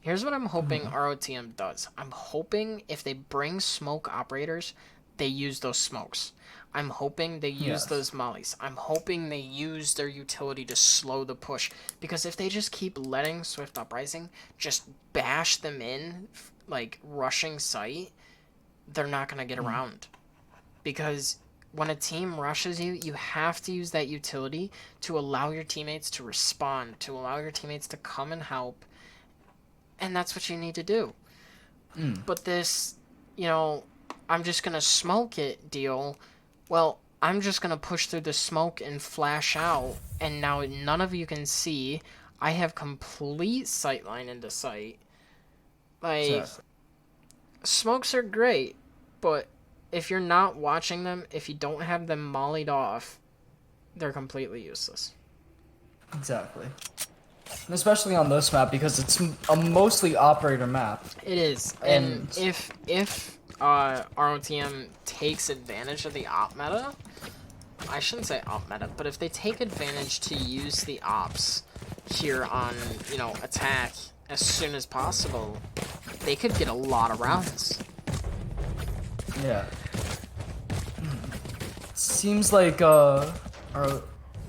Here's what I'm hoping ROTM does. I'm hoping if they bring smoke operators, they use those smokes. I'm hoping they use Yes. those mollies. I'm hoping they use their utility to slow the push. Because if they just keep letting Swift Uprising just bash them in, like rushing site, they're not going to get around. Because when a team rushes you, you have to use that utility to allow your teammates to respond, to allow your teammates to come and help. And that's what you need to do. But this, you know, I'm just going to smoke it deal, well, I'm just going to push through the smoke and flash out, and now none of you can see. I have complete sightline into sight. Like, Exactly. smokes are great, but if you're not watching them, if you don't have them mollied off, they're completely useless. Exactly. And especially on this map because it's a mostly operator map. It is, and And- if ROTM takes advantage of the op meta, I shouldn't say op meta, but if they take advantage to use the ops here on, you know, attack as soon as possible, they could get a lot of rounds. Yeah. Seems like our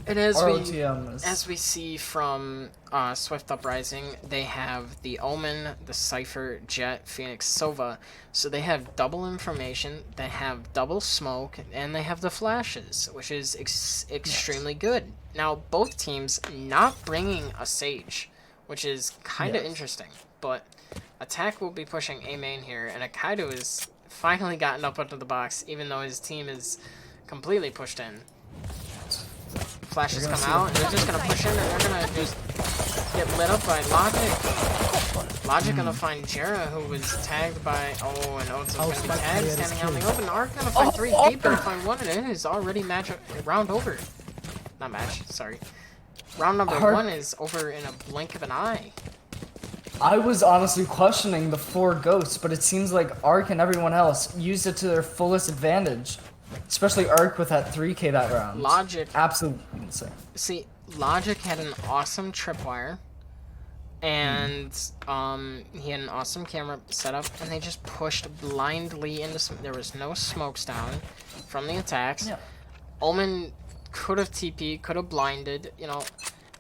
And as ROTM is as we see from Swift Uprising, they have the Omen, the Cypher, Jet, Phoenix, Sova. So they have double information, they have double smoke, and they have the flashes, which is extremely good. Now, both teams not bringing a Sage, which is kind of Yes. interesting. But Attack will be pushing A main here, and Akaido has finally gotten up into the box, even though his team is completely pushed in. Flashes You're come gonna out, and they're just gonna push in, and they're gonna just get lit up by Logic. Logic gonna find Jera, who was tagged by. Oh, and Oats is gonna be tagged, standing out in the open. Arc gonna find 3 deep, gonna find 1, and it is already round over. Not match, sorry. Round number Arc- 1 is over in a blink of an eye. I was honestly questioning the 4 ghosts, but it seems like Ark and everyone else used it to their fullest advantage. Especially Arc with that 3K that round. Logic. Absolutely insane. See, Logic had an awesome tripwire, and he had an awesome camera setup, and they just pushed blindly into some. There was no smokes down from the attacks. Yeah. Omen could have TP, could have blinded, you know,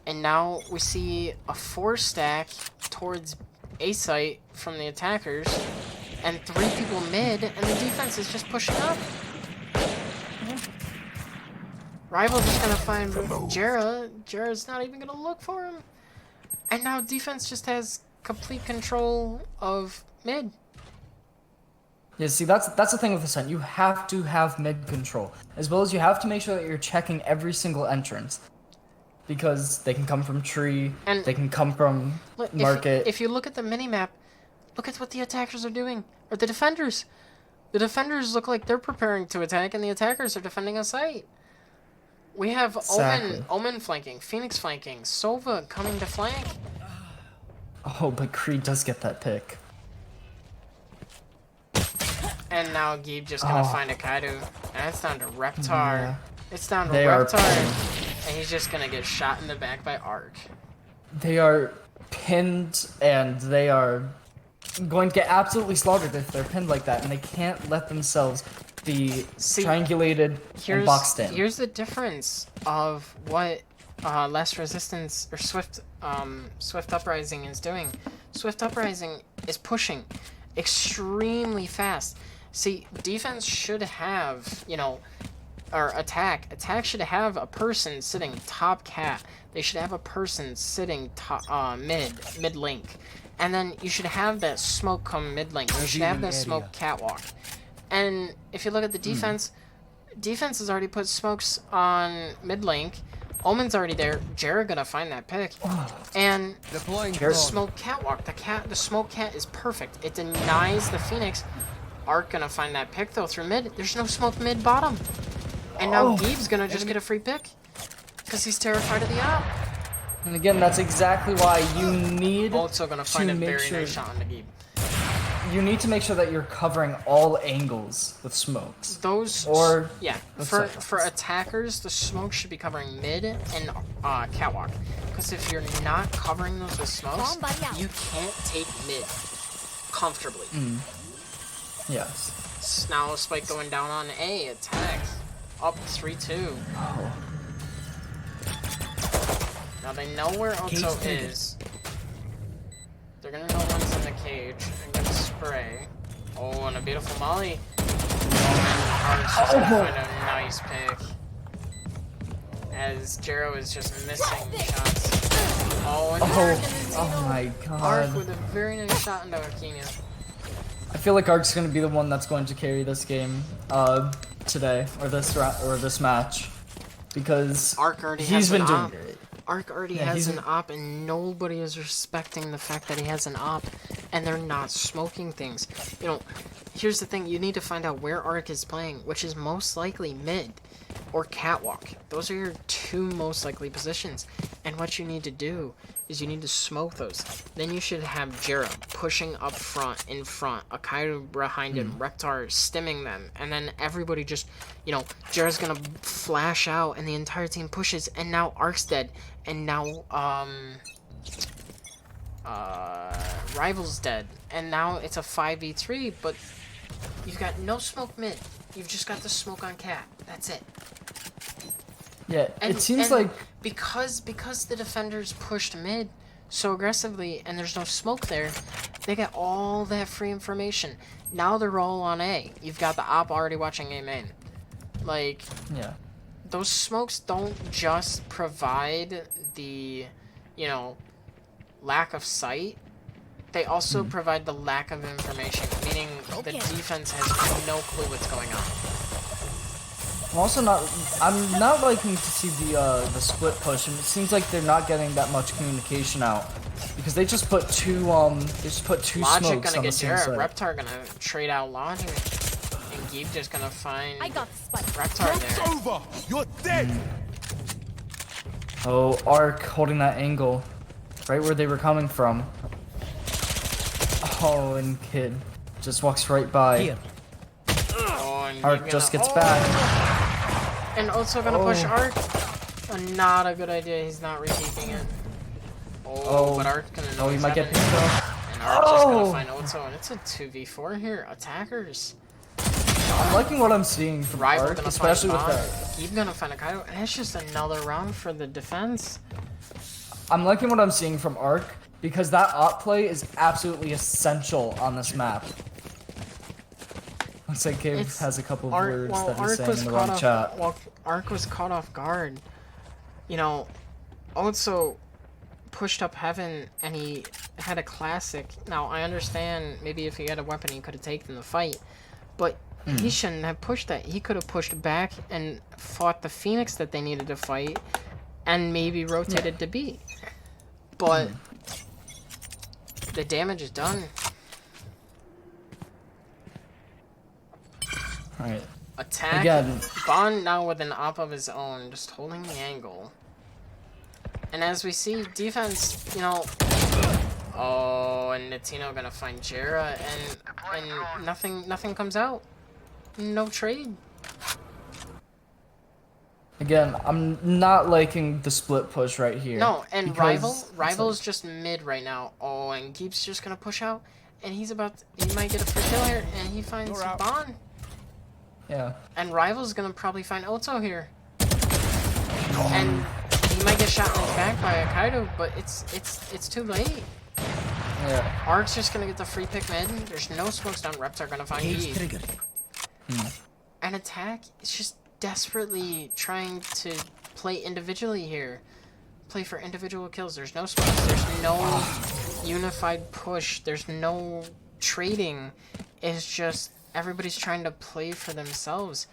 and now we see a 4-stack towards A site from the attackers, and 3 people mid, and the defense is just pushing up. Rival's just gonna find Jera. Jera's not even gonna look for him. And now defense just has complete control of mid. Yeah, see, that's the thing with Ascent. You have to have mid control, as well as you have to make sure that you're checking every single entrance, because they can come from tree, And they can come from Look, market. If you look at the minimap, look at what the attackers are doing. Or the defenders. The defenders look like they're preparing to attack, and the attackers are defending a site. We have Exactly. Omen flanking, Phoenix flanking, Sova coming to flank. Oh, but Creed does get that pick. And now Geeb just gonna find a Kaido. And it's down to Reptar. Yeah. It's down to They are Reptar. And he's just gonna get shot in the back by Arc. They are pinned, and they are going to get absolutely slaughtered if they're pinned like that, and they can't let themselves be triangulated and boxed in. Here's the difference of what Last Resistance or Swift Uprising is doing. Swift Uprising is pushing extremely fast. See, defense should have, you know, or attack should have a person sitting top cat. They should have a person sitting top mid link, and then you should have that smoke come mid link. You should have that smoke catwalk. And if you look at the defense, defense has already put smokes on mid link. Omen's already there. Jera gonna find that pick, and smoke catwalk. The smoke cat is perfect. It denies the Phoenix. Arc gonna find that pick though through mid. There's no smoke mid bottom, and now Geeb's gonna just get a free pick because he's terrified of the op. And again, that's exactly why you need Also gonna find to a make very sure nice shot on the Geeb. you need to make sure that you're covering all angles with smokes. Those Or yeah, with for silence. attackers, the smoke should be covering mid and catwalk. Because if you're not covering those with smokes, Somebody out. you can't take mid comfortably. Yes. Now spike going down on A, attack. Up 3-2. Oh. Now they know where Otto is. They're gonna know one's in the cage and gonna spray. Oh, and a beautiful molly. Oh, and Art's just gonna find a nice pick. As Jero is just missing shots. Oh, and Oh my Arc god. with a very nice shot into Arcania. I feel like Arc's gonna be the one that's going to carry this game today, or this match, because Arc already he's has been an doing op. great. Arc already Yeah, has he's an op, and nobody is respecting the fact that he has an op, and they're not smoking things. You know, here's the thing: you need to find out where Arc is playing, which is most likely mid or catwalk. Those are your 2 most likely positions. And what you need to do is you need to smoke those. Then you should have Jera pushing up front, in front, Akaido behind him, Reptar stimming them, and then everybody just, you know, Jera's gonna flash out, and the entire team pushes, and now Arc's dead, and now, Rival's dead, and now it's a 5v3, but you've got no smoke mid. You've just got the smoke on cat. That's it. Yeah, it seems like because the defenders pushed mid so aggressively and there's no smoke there, they got all that free information. Now they're all on A. You've got the op already watching A main. Like, yeah. those smokes don't just provide the, you know, lack of sight. They also provide the lack of information, meaning the defense has no clue what's going on. I'm not liking to see the split push, and it seems like they're not getting that much communication out, because they just put two Logic smokes gonna on the get same Jera, side. Reptar gonna trade out Logic, and Geeb just gonna find I got the spike. Reptar there. Over! You're dead! Oh, Arc holding that angle, right where they were coming from. Oh, and Kid just walks right by. Here. Oh, and Arc just gets back. And also gonna push Oh. Arc. Not a good idea. He's not repeating it. Oh, but Arc gonna know Oh, he what's might get happening. picked up. And Arc just gonna Oh! find Otso, and it's a 2v4 here. Attackers. I'm liking what I'm seeing from Rival Arc, gonna especially with find that. Bond. He's gonna find a Kaido, and it's just another round for the defense. I'm liking what I'm seeing from Arc because that op play is absolutely essential on this map. Looks like Gabe It's- has a couple of Arc, words well, that he's Arc saying was in the caught wrong off. chat. Well, Arc was caught off guard. You know, Otso pushed up Heaven, and he had a classic. Now I understand maybe if he had a weapon, he could have taken the fight, but he shouldn't have pushed that. He could have pushed back and fought the Phoenix that they needed to fight, and maybe rotated to B. But the damage is done. Alright. Attack. Again. Bond now with an op of his own, just holding the angle. And as we see, defense, you know. Oh, and Natino gonna find Jera, and nothing comes out. No trade. Again, I'm not liking the split push right here. No, and because Rival's just mid right now. Oh, and Geep's just gonna push out, and he might get a free kill here, and he finds Bond. Yeah. And Rival's gonna probably find Otso here. And he might get shot in his back by a Kaido, but it's too late. Yeah. Arc's just gonna get the free pick mid. There's no smokes down. Reps are gonna find Cage E. triggered. And Attack is just desperately trying to play individually here. Play for individual kills. There's no smokes. There's no unified push. There's no trading. It's just everybody's trying to play for themselves.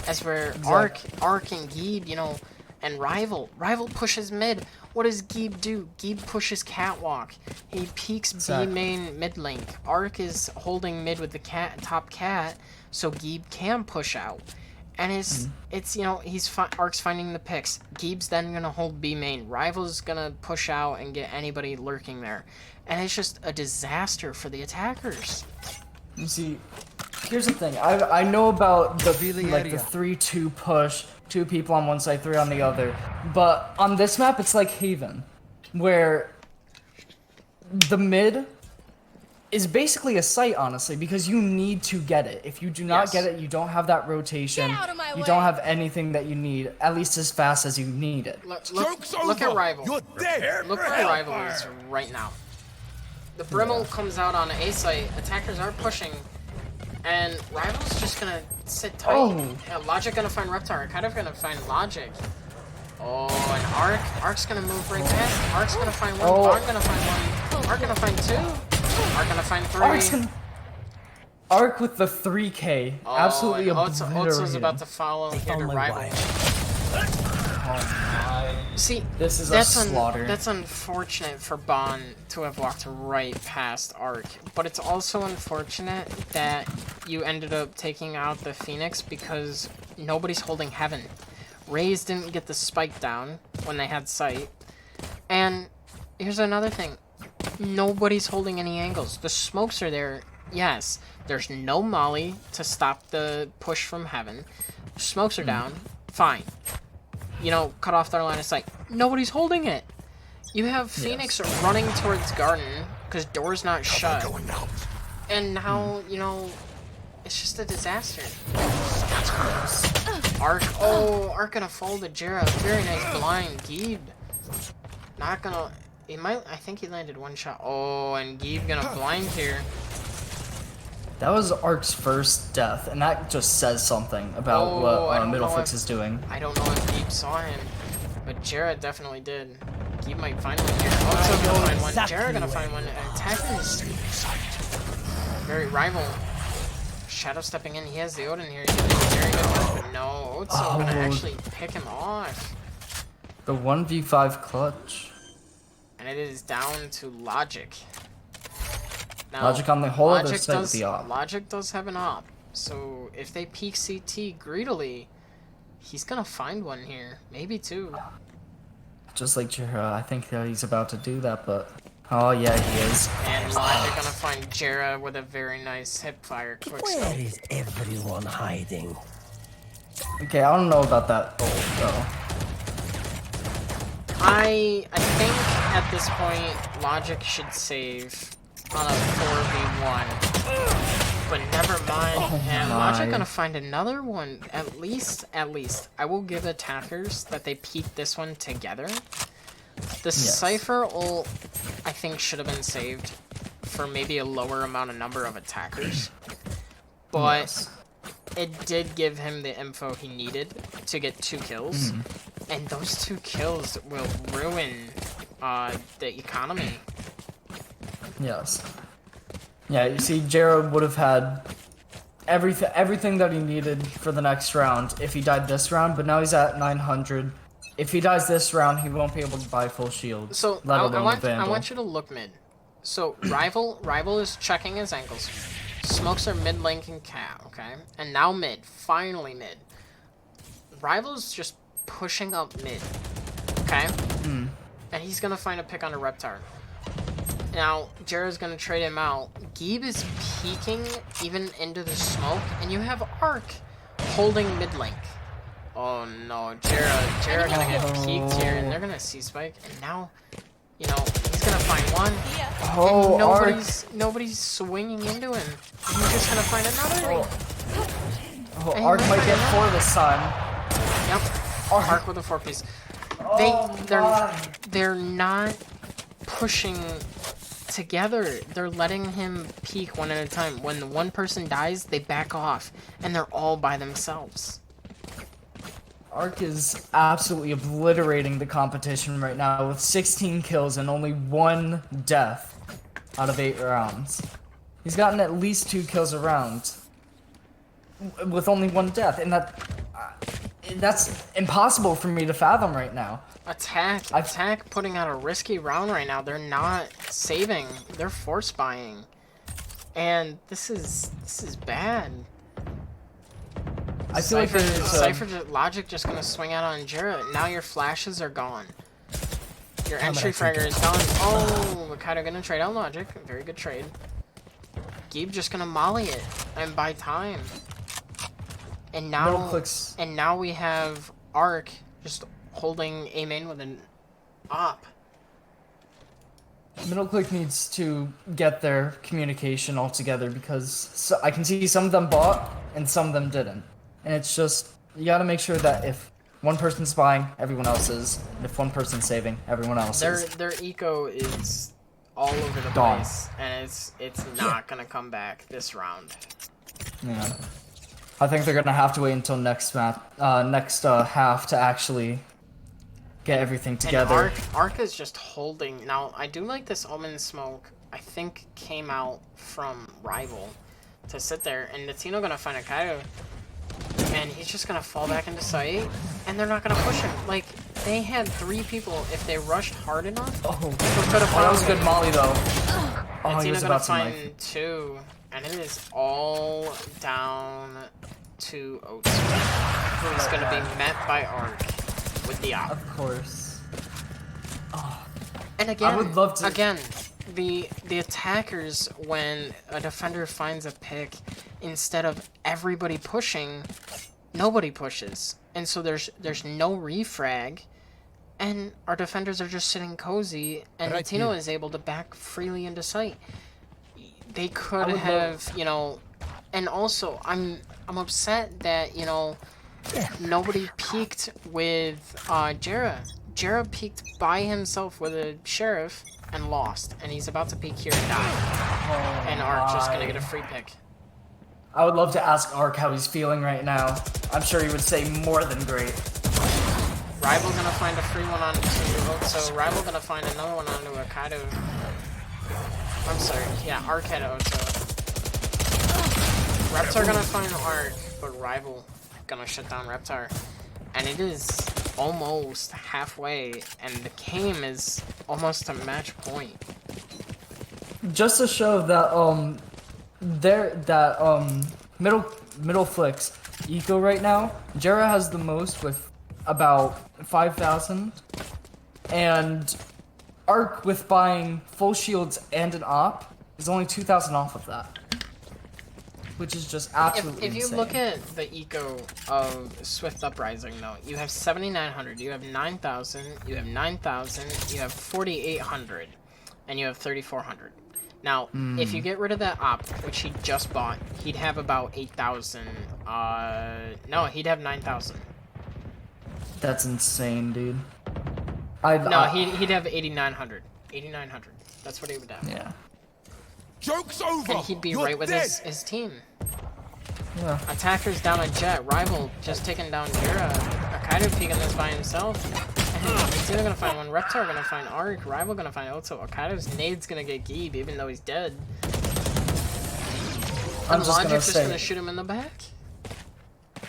As where Arc and Geeb, you know, and Rival pushes mid. What does Geeb do? Geeb pushes Catwalk. He peeks B main mid link. Arc is holding mid with the top cat, so Geeb can push out. And it's you know, Arc's finding the picks. Geeb's then gonna hold B main. Rival's gonna push out and get anybody lurking there. And it's just a disaster for the attackers. You see, here's the thing. I know about the 3-2 push, 2 people on one side, 3 on the other. But on this map, it's like Haven, where the mid is basically a site, honestly, because you need to get it. If you do not get it, you don't have that rotation. Get out of my You way. don't have anything that you need, at least as fast as you need it. Look at Rival. You're dead. Look where Rival is right now. The Brimble comes out on A site. Attackers are pushing, and Rival's just gonna sit tight. Oh. Logic gonna find Reptar. Kind of gonna find Logic. Oh, and Arc's gonna move right past. Arc's gonna find one. Oh. Arc gonna find one. Arc gonna find 2. Arc gonna find 3. Arc with the 3K. Oh, Absolutely and obliterated. Otso's about to follow here to found my Rival. See, This is a slaughter. That's unfortunate for Bond to have walked right past Arc, but it's also unfortunate that you ended up taking out the Phoenix because nobody's holding Heaven. Raze didn't get the spike down when they had sight, and here's another thing. Nobody's holding any angles. The smokes are there, yes. There's no molly to stop the push from Heaven. Smokes are down, fine. You know, cut off their line of sight. Nobody's holding it. You have Phoenix running towards Garden because door's not shut. And now, you know, it's just a disaster. Arc gonna fall to Jera. Very nice blind. Geeb. Not gonna. He might. I think he landed one shot. Oh, and Geeb gonna blind here. That was Arc's first death, and that just says something about what I don't know Middleflicks if- is doing. I don't know if Geeb saw him, but Jera definitely did. Geeb might find one here. Also gonna find one. Jera gonna find one. Attackers. Very Rival. Shadow stepping in. He has the Odin here. He's doing very good work. No, Otso gonna actually pick him off. The 1v5 clutch. And it is down to Logic. Now, Logic on the whole other Logic side of the op. Logic does have an op. So if they peek CT greedily, he's gonna find one here. Maybe 2. Just like Jira, I think that he's about to do that, but Oh yeah, he is. And Logic gonna find Jera with a very nice hipfire quick Where scope. is everyone hiding? Okay, I don't know about that ult though. I think at this point Logic should save on a 4v1. But never mind. And Logic gonna find another one. At least I will give attackers that they peek this one together. The Cypher ult I think should have been saved for maybe a lower amount of number of attackers. But it did give him the info he needed to get 2 kills. And those 2 kills will ruin the economy. Yes. Yeah, you see, Jera would have had everything that he needed for the next round if he died this round, but now he's at 900. If he dies this round, he won't be able to buy full shield. So let I alone a Vandal. want you to look mid. So Rival is checking his ankles. Smokes are mid link and cat, okay? And now mid, finally mid. Rival's just pushing up mid, okay? And he's gonna find a pick on a Reptar. Now, Jera's gonna trade him out. Geeb is peeking even into the smoke, and you have Arc holding mid link. Oh no, Jera gonna get peeked here, and they're gonna see Spike, and now, you know, he's gonna find one, Oh, and nobody's swinging into him. And he's just gonna find another. And Arc he might might get find 4 this time. Yep, Arc with a 4-piece. They're not pushing together. They're letting him peek one at a time. When the one person dies, they back off, and they're all by themselves. Arc is absolutely obliterating the competition right now with 16 kills and only 1 death out of 8 rounds. He's gotten at least 2 kills a round with only 1 death, and that's impossible for me to fathom right now. Attack putting out a risky round right now. They're not saving. They're force buying. And this is bad. I feel like there's Logic just gonna swing out on Jera. Now your flashes are gone. Your entry fragger is gone. Oh, Mikado gonna trade out Logic. Very good trade. Geeb just gonna molly it and buy time. And now we have Arc just holding A main with an op. Middleclick needs to get their communication all together because I can see some of them bought and some of them didn't. And it's just, you gotta make sure that if one person's buying, everyone else is. And if one person's saving, everyone else is. Their eco is all over the Gone. place, and it's not gonna come back this round. Yeah. I think they're gonna have to wait until next half to actually get everything together. And Arc is just holding. Now, I do like this Omen smoke. I think came out from Rival to sit there, and Latino gonna find a Kaido. And he's just gonna fall back into sight, and they're not gonna push him. Like, they had 3 people. If they rushed hard enough, That was a good molly though. Oh, he was gonna about to find knife. 2, and it is all down to Oats, who's gonna be met by Arc with the op. Of course. And again, I would love to. Again, the attackers, when a defender finds a pick, instead of everybody pushing, nobody pushes, and so there's no refrag, and our defenders are just sitting cozy, and Latino is able to back freely into sight. They could have, you know, and also I'm upset that, you know, nobody peeked with Jera. Jera peeked by himself with a sheriff and lost, and he's about to peek here and die. And Arc just gonna get a free pick. I would love to ask Arc how he's feeling right now. I'm sure he would say more than great. Rival gonna find a free one onto Otso. Rival gonna find another one onto Akaido. I'm sorry, yeah, Arc had Otso. Reptar gonna find Arc, but Rival gonna shut down Reptar. And it is almost halfway, and the game is almost a match point. Just to show that Middleflicks eco right now, Jera has the most with about 5,000, and Arc with buying full shields and an op is only 2,000 off of that. Which is just absolutely If you insane. look at the eco of Swift Uprising, though, you have 7,900, you have 9,000, you have 9,000, you have 4,800, and you have 3,400. Now, if you get rid of that op, which he just bought, he'd have about 8,000. No, he'd have 9,000. That's insane, dude. No, he'd have 8,900. 8,900. That's what he would have. Yeah. Joke's over. And he'd be You're right with dead. his team. Yeah. Attackers down a Jet. Rival just taking down Jira. Akaido peeking this by himself. He's either gonna find one Reptar, gonna find Arc, Rival gonna find Otto. Akaido's nade's gonna get Geeb, even though he's dead. I'm And just gonna Logic's just say, gonna shoot him in the back.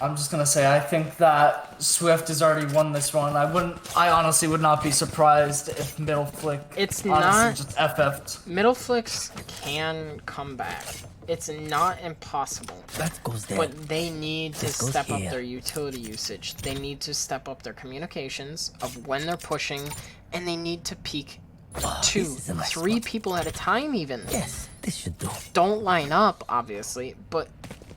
I think that Swift has already won this one. I honestly would not be surprised if Middleflick It's honestly not- just FF'd. Middleflicks can come back. It's not impossible. That goes there. But they need to This goes step up here. their utility usage. They need to step up their communications of when they're pushing, and they need to peak Oh, 2, this is a nice 3 spot. people at a time even. Yes, this should do. Don't line up, obviously, but,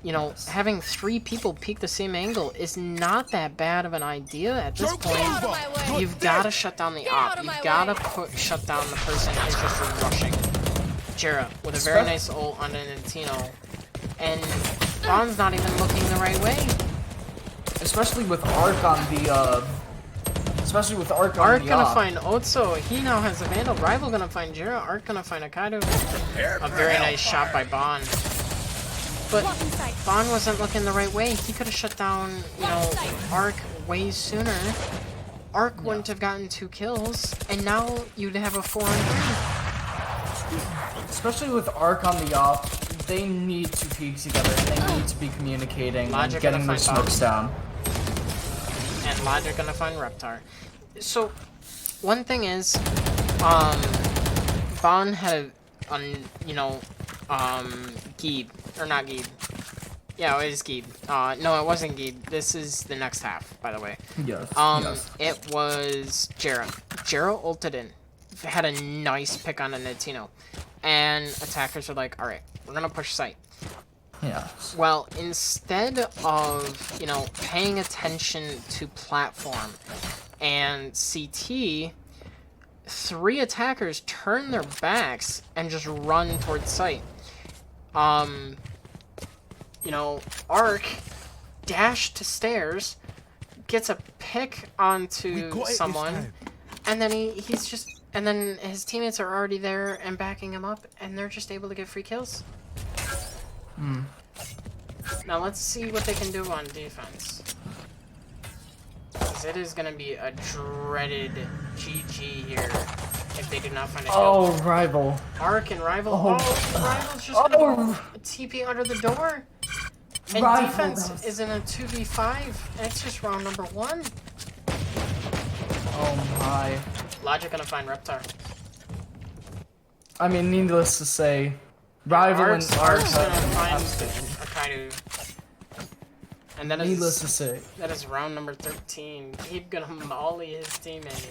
you know, having 3 people peek the same angle is not that bad of an idea at this Joke's point. out of my way. You're You've dead. got to shut down the Get out op. of my You've got to way. shut down the person who's just rushing. Jira with a very Spe- nice ult on an Antino. And Ron's not even looking the right way. Especially with Arc on the Arc gonna op. find Otso. He now has a Vandal. Rival gonna find Jira. Arc gonna find Akaido. A very nice shot by Bon. But Blocking sight. Bon wasn't looking the right way. He could have shut down, you know, Arc way sooner. Arc wouldn't have gotten 2 kills, and now you'd have a 4-on-3. Especially with Arc on the op, they need to peek together. They need to be communicating Logic and getting gonna their find smokes down. And Logic gonna find Reptar. So, one thing is, Bon had Geeb, or not Geeb. Yeah, it is Geeb. No, it wasn't Geeb. This is the next half, by the way. Yes. It was Jera. Jera ulted in, had a nice pick on a Netino, and attackers are like, all right, we're gonna push site. Yeah. Well, instead of, you know, paying attention to platform and CT, 3 attackers turn their backs and just run towards site. You know, Arc dashed to stairs, gets a pick onto someone, and then and then his teammates are already there and backing him up, and they're just able to get free kills. Now let's see what they can do on defense. 'Cause it is gonna be a dreaded GG here if they do not find a kill. Oh, Rival. Arc and Rival. Oh. Rival's just gonna Oh, TP under the door. And Rival, defense that's- is in a 2v5. And it's just round number 1. oh my. Logic gonna find Reptar. I mean, needless to say, Rival and Arc's Arc gonna find have Akaido. And that needless to is say. that is round number 13. He's gonna molly his teammate.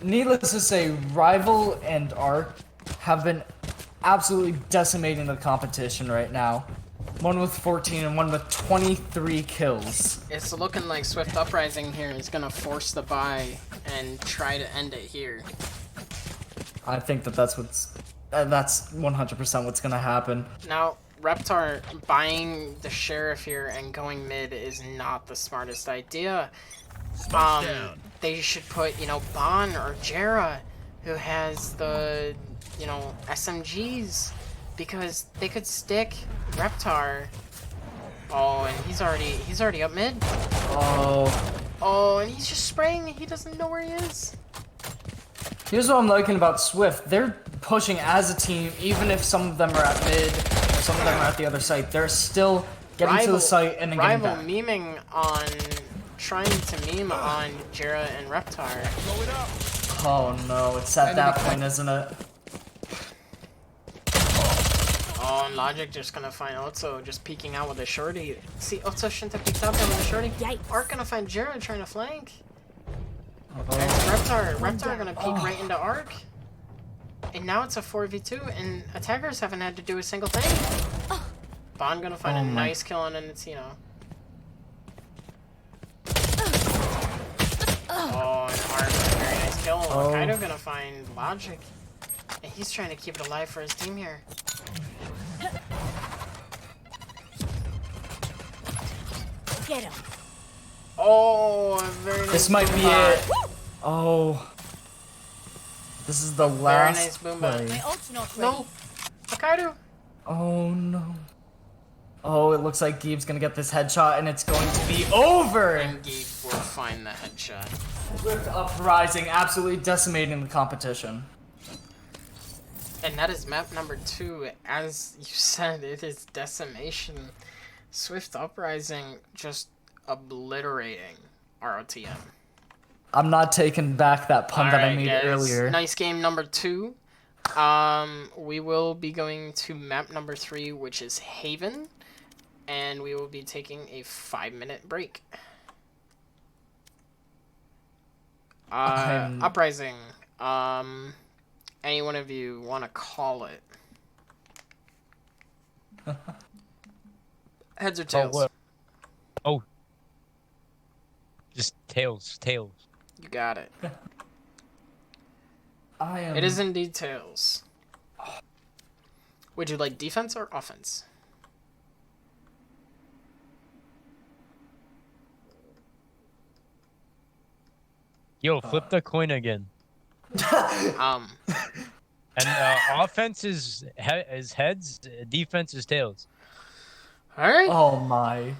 Needless to say, Rival and Arc have been absolutely decimating the competition right now. One with 14 and one with 23 kills. It's looking like Swift Uprising here is gonna force the buy and try to end it here. I think that's 100% what's gonna happen. Now, Reptar buying the Sheriff here and going mid is not the smartest idea. Down. They should put, you know, Bon or Jera, who has the, you know, SMGs, because they could stick Reptar. Oh, and he's already up mid. Oh, and he's just spraying. He doesn't know where he is. Here's what I'm liking about Swift. They're pushing as a team, even if some of them are at mid, or some of them are at the other site. They're still getting to the site and then getting Rival back. memeing on, trying to meme on Jera and Reptar. Oh no, it's at that point, isn't it? Oh, and Logic just gonna find Otso just peeking out with a shorty. See, Otso shouldn't have peeked out there with a shorty. Yikes. Arc gonna find Jera trying to flank. Oh, And Reptar gonna peek right into Arc. And now it's a 4v2, and attackers haven't had to do a single thing. Bond gonna find a nice kill on Anatino. Oh, and Arc, very nice kill. Kaido gonna find Logic. And he's trying to keep it alive for his team here. Get him. Oh, a very nice This might boom be bot. it. Oh. This is the Very last nice boom bot. play. My ult's not ready. No! Kaido! Oh no. Oh, it looks like Gabe's gonna get this headshot and it's going to be over! And Gabe will find the headshot. Swift Uprising absolutely decimating the competition. And that is map number 2. As you said, it is decimation. Swift Uprising just obliterating ROTM. I'm not taking back that pun that I Alright, made guys. earlier. Nice game number 2. We will be going to map number 3, which is Haven. And we will be taking a 5-minute break. Uprising. Any one of you want to call it? Heads or tails? what? Oh. Just tails. You got it. It It is indeed tails. Would you like defense or offense? Yo, flip the coin again. Um, And offense is heads, defense is tails. alright. Oh my.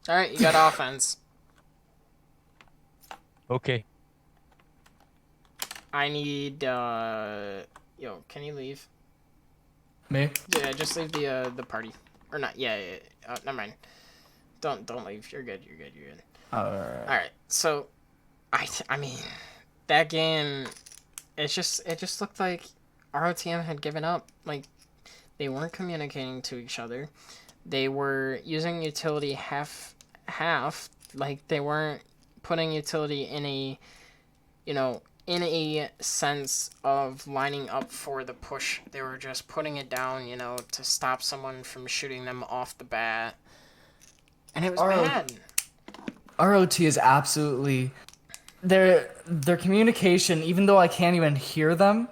Alright, you got offense. Okay. I need, yo, can you leave? Me? Yeah, just leave the party. Or not, yeah, never mind. Don't leave, you're good. Alright. Alright, so, I mean, that game, it just looked like ROTM had given up. Like, they weren't communicating to each other. They were using utility half, like, they weren't putting utility in a, in a sense of lining up for the push. They were just putting it down, to stop someone from shooting them off the bat. And it was bad. ROT is absolutely their communication, even though I can't even hear them,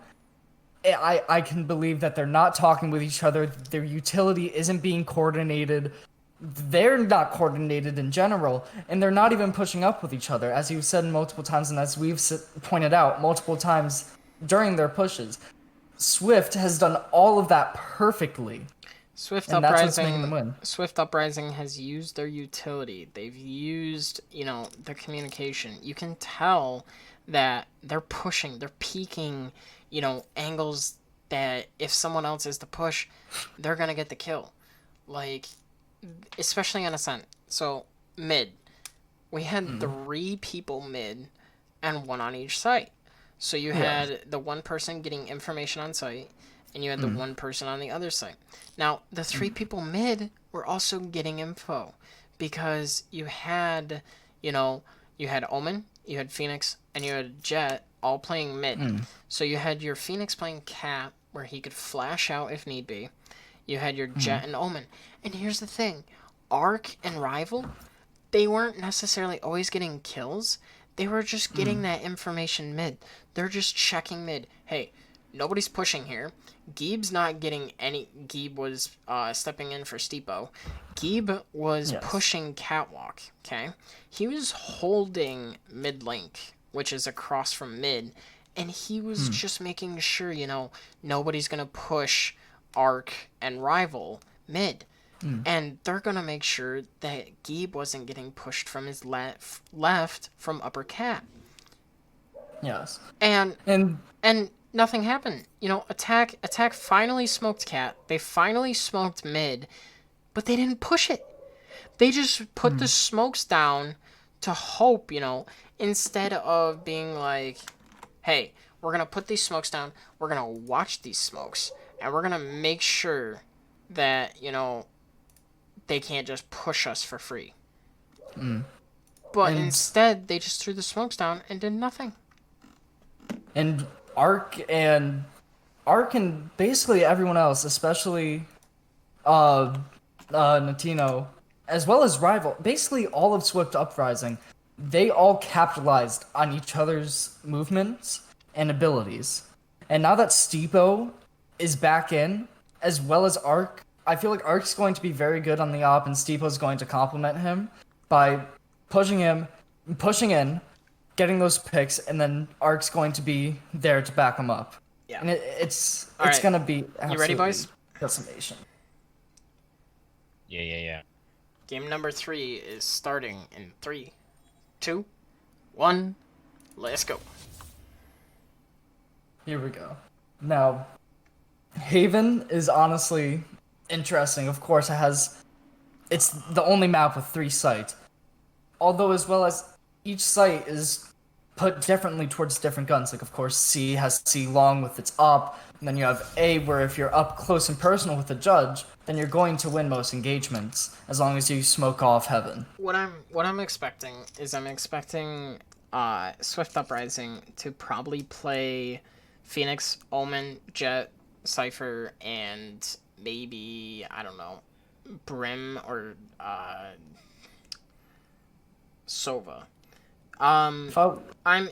I can believe that they're not talking with each other. Their utility isn't being coordinated. They're not coordinated in general, and they're not even pushing up with each other, as you've said multiple times, and as we've pointed out multiple times during their pushes. Swift has done all of that perfectly. Swift And that's what's making them win. Swift Uprising has used their utility. They've used, their communication. You can tell that they're pushing, they're peeking, angles that if someone else is to push, they're gonna get the kill. Like, especially on Ascent. So, mid. We had 3 people mid and 1 on each site. So you had the one person getting information on site, and you had the one person on the other side. Now, the 3 people mid were also getting info, because you had, you had Omen, you had Phoenix, and you had Jet all playing mid. So you had your Phoenix playing Cap, where he could flash out if need be. You had your Jet and Omen. And here's the thing. Arc and Rival, they weren't necessarily always getting kills. They were just getting that information mid. They're just checking mid. Hey, nobody's pushing here. Geeb's not getting any... Geeb was stepping in for Steepo. Geeb was pushing Catwalk, okay? He was holding mid link, which is across from mid, and he was just making sure, nobody's going to push Arc and Rival mid. And they're going to make sure that Geeb wasn't getting pushed from his left from upper cat. Yes. And nothing happened. Attack finally smoked cat. They finally smoked mid, but they didn't push it. They just put the smokes down to hope, instead of being like, hey, we're going to put these smokes down, we're going to watch these smokes, and we're going to make sure that, they can't just push us for free. But And- instead, they just threw the smokes down and did nothing. And Ark and basically everyone else, especially Natino, as well as Rival, basically all of Swift Uprising, they all capitalized on each other's movements and abilities. And now that Steepo is back in, as well as Ark, I feel like Ark's going to be very good on the op, and Steepo's going to complement him by pushing in, getting those picks, and then Ark's going to be there to back him up. Yeah. And it's right. gonna be You ready, boys? decimation. Yeah. Game number 3 is starting in 3, 2, 1. Let's go. Here we go. Now, Haven is honestly interesting. Of course, it's the only map with 3 sites. Although, as well as each site is put differently towards different guns. Like, of course, C has C long with its up, and then you have A, where if you're up close and personal with the judge, then you're going to win most engagements as long as you smoke off heaven. What I'm expecting is Swift Uprising to probably play Phoenix, Omen, Jet, Cypher, and maybe, I don't know, Brim or Sova. What I'm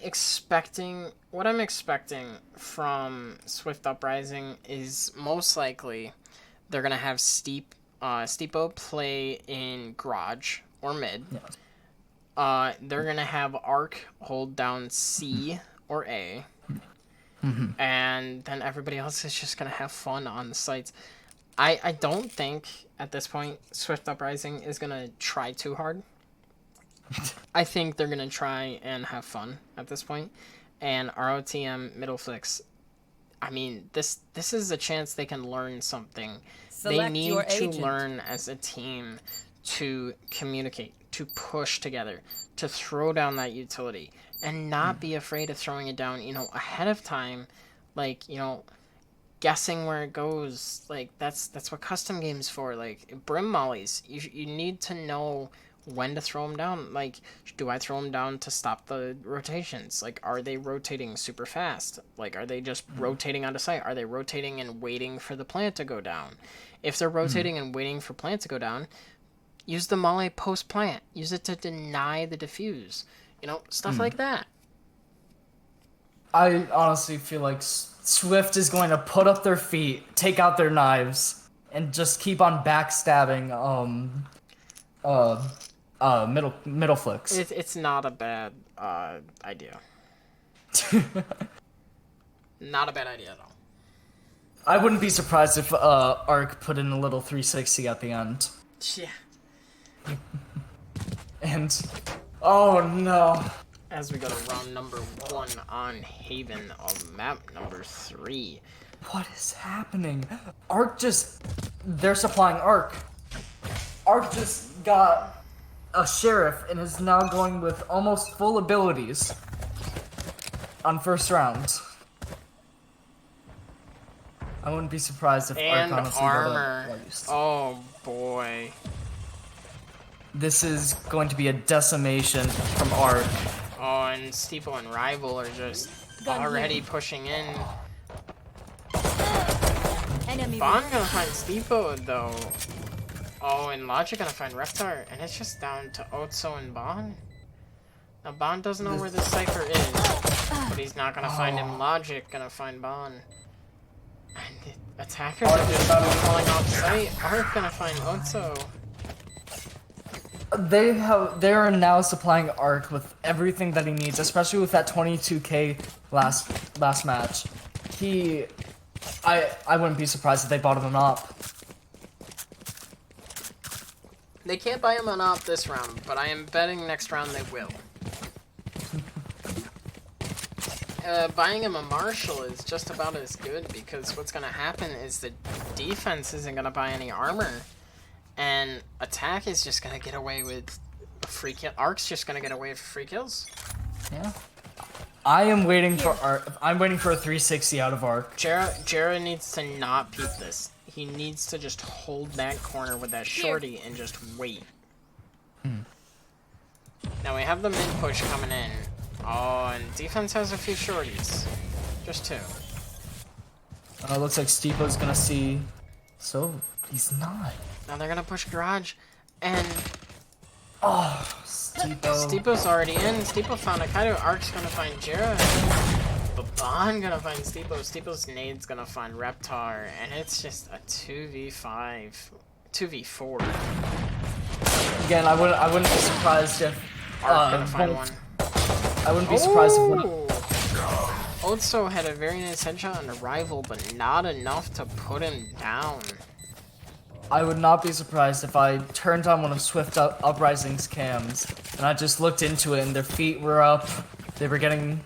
expecting from Swift Uprising is most likely they're gonna have Steepo play in Garage or Mid. Yes. They're gonna have Ark hold down C or A. And then everybody else is just gonna have fun on the sites. I don't think at this point Swift Uprising is gonna try too hard. I think they're gonna try and have fun at this point. And ROTM Middleflicks, I mean, this is a chance they can learn something. They Select need your to agent. learn as a team to communicate, to push together, to throw down that utility, and not be afraid of throwing it down, ahead of time, like, guessing where it goes. Like, that's what custom games for. Like, Brim Mollies, you need to know when to throw them down. Like, do I throw them down to stop the rotations? Like, are they rotating super fast? Like, are they just rotating out of sight? Are they rotating and waiting for the plant to go down? If they're rotating and waiting for plant to go down, use the molly post plant. Use it to deny the defuse. Stuff like that. I honestly feel like Swift is going to put up their feet, take out their knives, and just keep on backstabbing Middleflicks. It's not a bad idea. Not a bad idea at all. I wouldn't be surprised if Ark put in a little 360 at the end. Yeah. And oh no. As we go to round number 1 on Haven of map number 3. What is happening? They're supplying Ark. Ark just got a sheriff and is now going with almost full abilities on first round. I wouldn't be surprised if And Ark honestly armor. got placed. Oh boy. This is going to be a decimation from Ark. Oh, and Steeple and Rival are just already pushing in. Enemy. Bond gonna find Steeple though. Oh, and Logic gonna find Reptar, and it's just down to Otso and Bond. Now Bond doesn't know where this Cypher is, but he's not gonna find him. Logic gonna find Bond. And the attackers are just falling off site. Ark gonna find Otso. They are now supplying Ark with everything that he needs, especially with that 22k last match. I wouldn't be surprised if they bought him an op. They can't buy him an op this round, but I am betting next round they will. Buying him a Marshall is just about as good, because what's going to happen is the defense isn't going to buy any armor, and attack is just going to get away with free kill. Ark's just going to get away with free kills. Yeah. I am waiting for Ark. I'm waiting for a 360 out of Ark. Jera needs to not peep this. He needs to just hold that corner with that shorty and just wait. Now we have the mid push coming in. Oh, and defense has a few shorties. Just 2. Looks like Steepo's gonna see. So he's not. Now they're gonna push garage, and Oh, Steepo. Steepo's already in. Steepo found a Kaido. Ark's gonna find Jera. Baban gonna find Steepo. Steepo's nade's gonna find Reptar, and it's just a 2v5, 2v4. Again, I wouldn't be surprised if. Ark gonna find one. I wouldn't be surprised if. Oh! Otso had a very nice headshot on the rival, but not enough to put him down. I would not be surprised if I turned on one of Swift Uprising's cams and I just looked into it and their feet were up. They were getting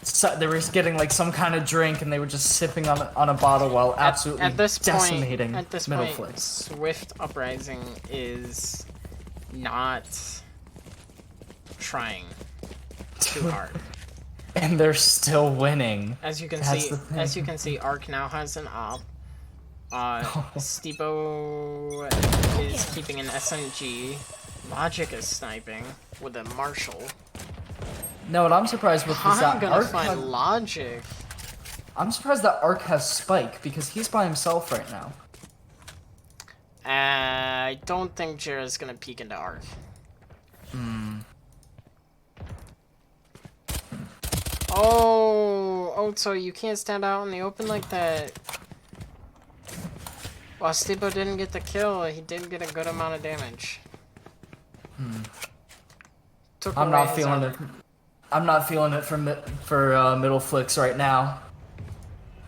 like some kind of drink and they were just sipping on a bottle while absolutely decimating Middleflicks. Swift Uprising is not trying too hard. And they're still winning. As you can That's see, Ark now has an op. Steepo is keeping an SMG. Logic is sniping with a Marshall. No, what I'm surprised with is that I'm gonna Ark find Logic. I'm surprised that Ark has Spike because he's by himself right now. I don't think Jera's gonna peek into Ark. Oh, so you can't stand out in the open like that. While Steepo didn't get the kill, he did get a good amount of damage. I'm not feeling it. I'm not feeling it for Middleflicks right now.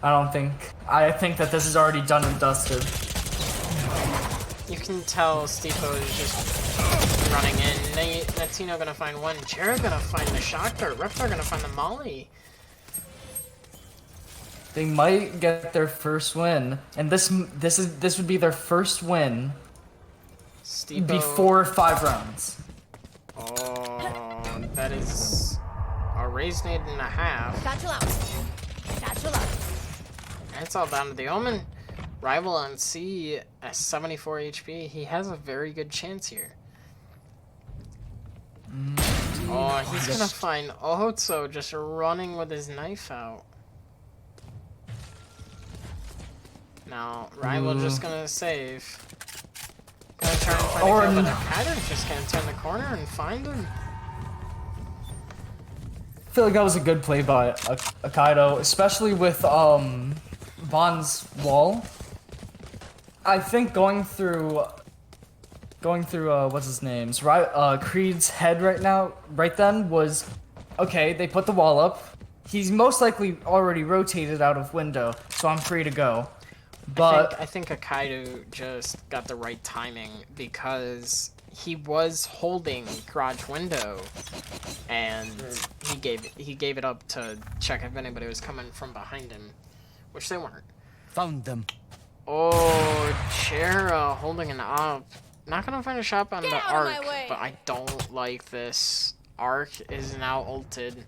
I think that this is already done and dusted. You can tell Steepo is just running in. Natino gonna find one. Jera gonna find the shock dart. Reptar gonna find the molly. They might get their first win, and this would be their first win Steepo. before 5 rounds. Oh, that is a raised nade and a half. Satchel out. Satchel out. And it's all down to the Omen. Rival on C at 74 HP. He has a very good chance here. Oh, he's gonna find Otso just running with his knife out. Now, Rival just gonna save. Gonna try and find a kill, but Kaido's just gonna turn the corner and find him. I feel like that was a good play by Kaido, especially with Von's wall. I think going through what's his name's Creed's head right then was okay. They put the wall up. He's most likely already rotated out of window, so I'm free to go. But I think Kaido just got the right timing because he was holding garage window, and he gave it up to check if anybody was coming from behind him, which they weren't. Found them. Oh, Jera holding an op. Not gonna find a shot on the Ark, but I don't like this. Ark is now ulted.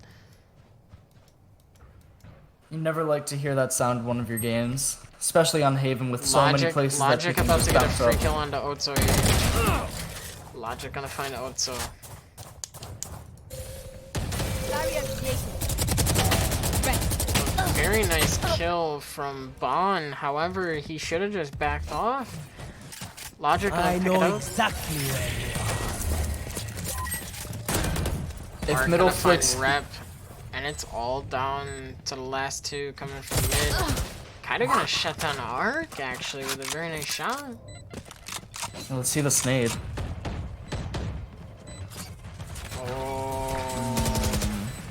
you never like to hear that sound in one of your games, especially on Haven with so many places that you Logic can about just to get a bounce free up. kill onto Otso here. Logic gonna find Otso. Very nice kill from Bon. However, he should have just backed off. Logic gonna pick it up. exactly where you If Ark gonna find Middleflicks, Rep, and it's all down to the last 2 coming from mid. Kinda gonna shut down Ark actually with a very nice shot. let's see the snade. Oh,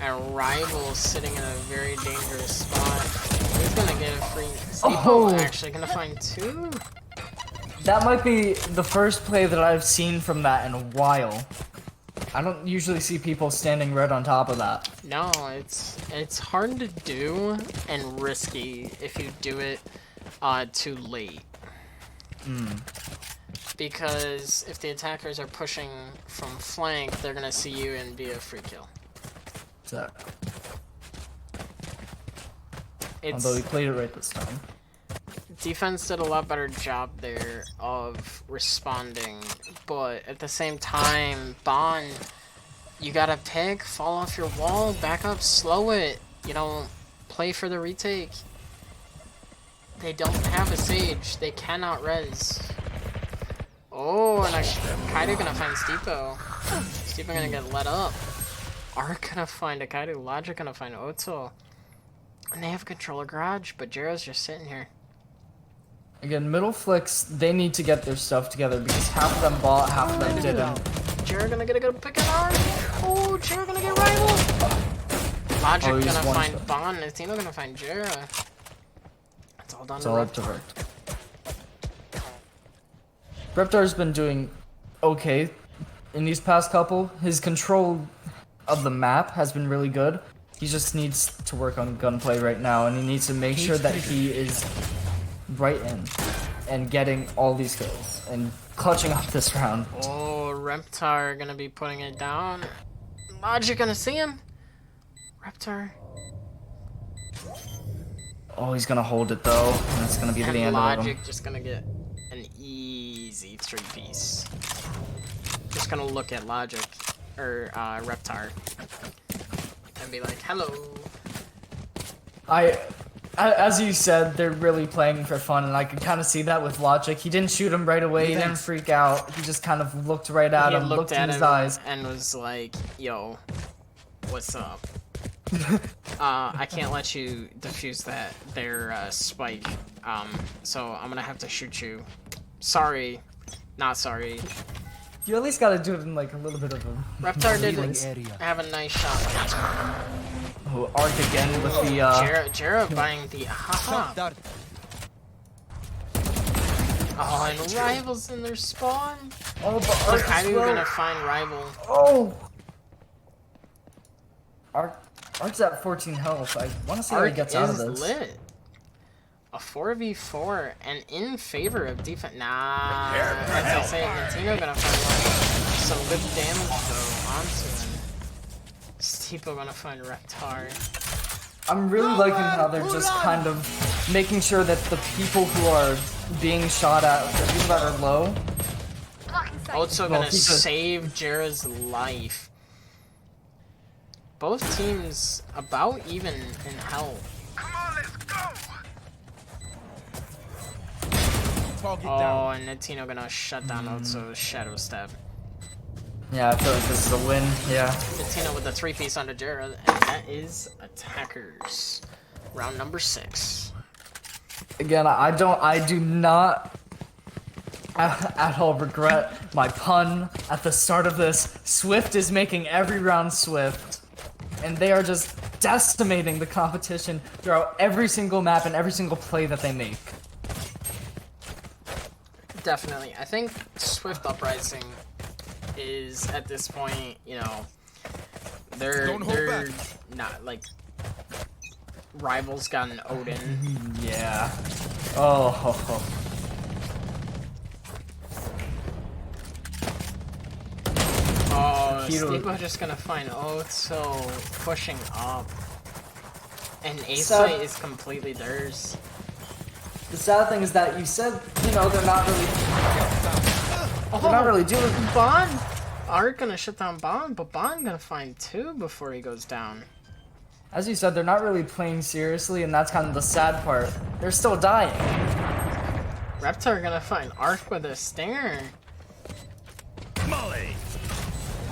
a rival sitting in a very dangerous spot. He's gonna get a free. Oh. Actually gonna find 2. That might be the first play that I've seen from that in a while. I don't usually see people standing right on top of that. No, it's hard to do and risky if you do it too late. Because if the attackers are pushing from flank, they're gonna see you and be a free kill. So, It's, although he played it right this time. defense did a lot better job there of responding, but at the same time, Bon You gotta pick, fall off your wall, back up, slow it. You don't play for the retake. They don't have a Sage. They cannot res. Oh, and Kaido gonna find Steepo. Steepo gonna get let up. Ark gonna find a Kaido. Logic gonna find Oto. And they have a controller garage, but Jiro's just sitting here. Again, Middleflicks, they need to get their stuff together because half of them bought, half of them didn't. Jiro gonna get a good pick at Ark. Oh, Jiro gonna get rival. Logic he's gonna one find shot. Bon. Nintendo gonna find Jiro. It's all done It's to all Rep. up to her. Reptar's been doing okay in these past couple. His control of the map has been really good. He just needs to work on gunplay right now, and he needs to make sure that he is right in and getting all these kills and clutching up this round. Oh, Reptar gonna be putting it down. Logic gonna see him. Reptar. Oh, he's gonna hold it though, and it's gonna be the And end of Logic him. just gonna get an easy 3-piece. Just gonna look at Logic, or Reptar, and be like, hello. As you said, they're really playing for fun, and I could kind of see that with Logic. He didn't shoot him right away, he didn't freak out, he just kind of looked right at him, looked in his eyes. And was like, yo, what's up? I can't let you defuse their spike, so I'm gonna have to shoot you. Sorry, not sorry. You at least gotta do it in like a little bit of a... Reptar did area. have a nice shot. Oh, Arc again with the Jera buying the haha. Dart. Oh, and Rivals in their spawn. Oh, but Arc How are is you low. gonna find Rival? Oh! Arc's at 14 health. I want to see how he Arc gets out of is this. lit. A 4v4 and in favor of defense. Nah, as I say, Nintendo gonna find some good damage though onto him. Steepo gonna find Reptar. I'm really liking how they're just kind of making sure that the people who are being shot at, the people that are low, Also Well, gonna he's a- save Jera's life. Both teams about even in health. Target Oh, down. and Nintendo gonna shut down Otso's Shadow Step. yeah, I feel like this is a win. Yeah. Nintendo with the 3-piece onto Jera, and that is Attackers. Round number 6. Again, I do not at all regret my pun at the start of this. Swift is making every round Swift, and they are just decimating the competition throughout every single map and every single play that they make. Definitely. I think Swift Uprising is, at this point, you know, they're back. not, like, Rivals got an Odin. Yeah. Oh. Ho, ho. Oh, Hero- Steepo just gonna find Otso pushing up. And So- Asa is completely theirs. The sad thing is that you said, you know, they're not really doing. Bond! Art gonna shut down Bond, but Bond gonna find 2 before he goes down. As you said, they're not really playing seriously, and that's kind of the sad part. They're still dying. Reptar gonna find Arc with a stinger. Molly.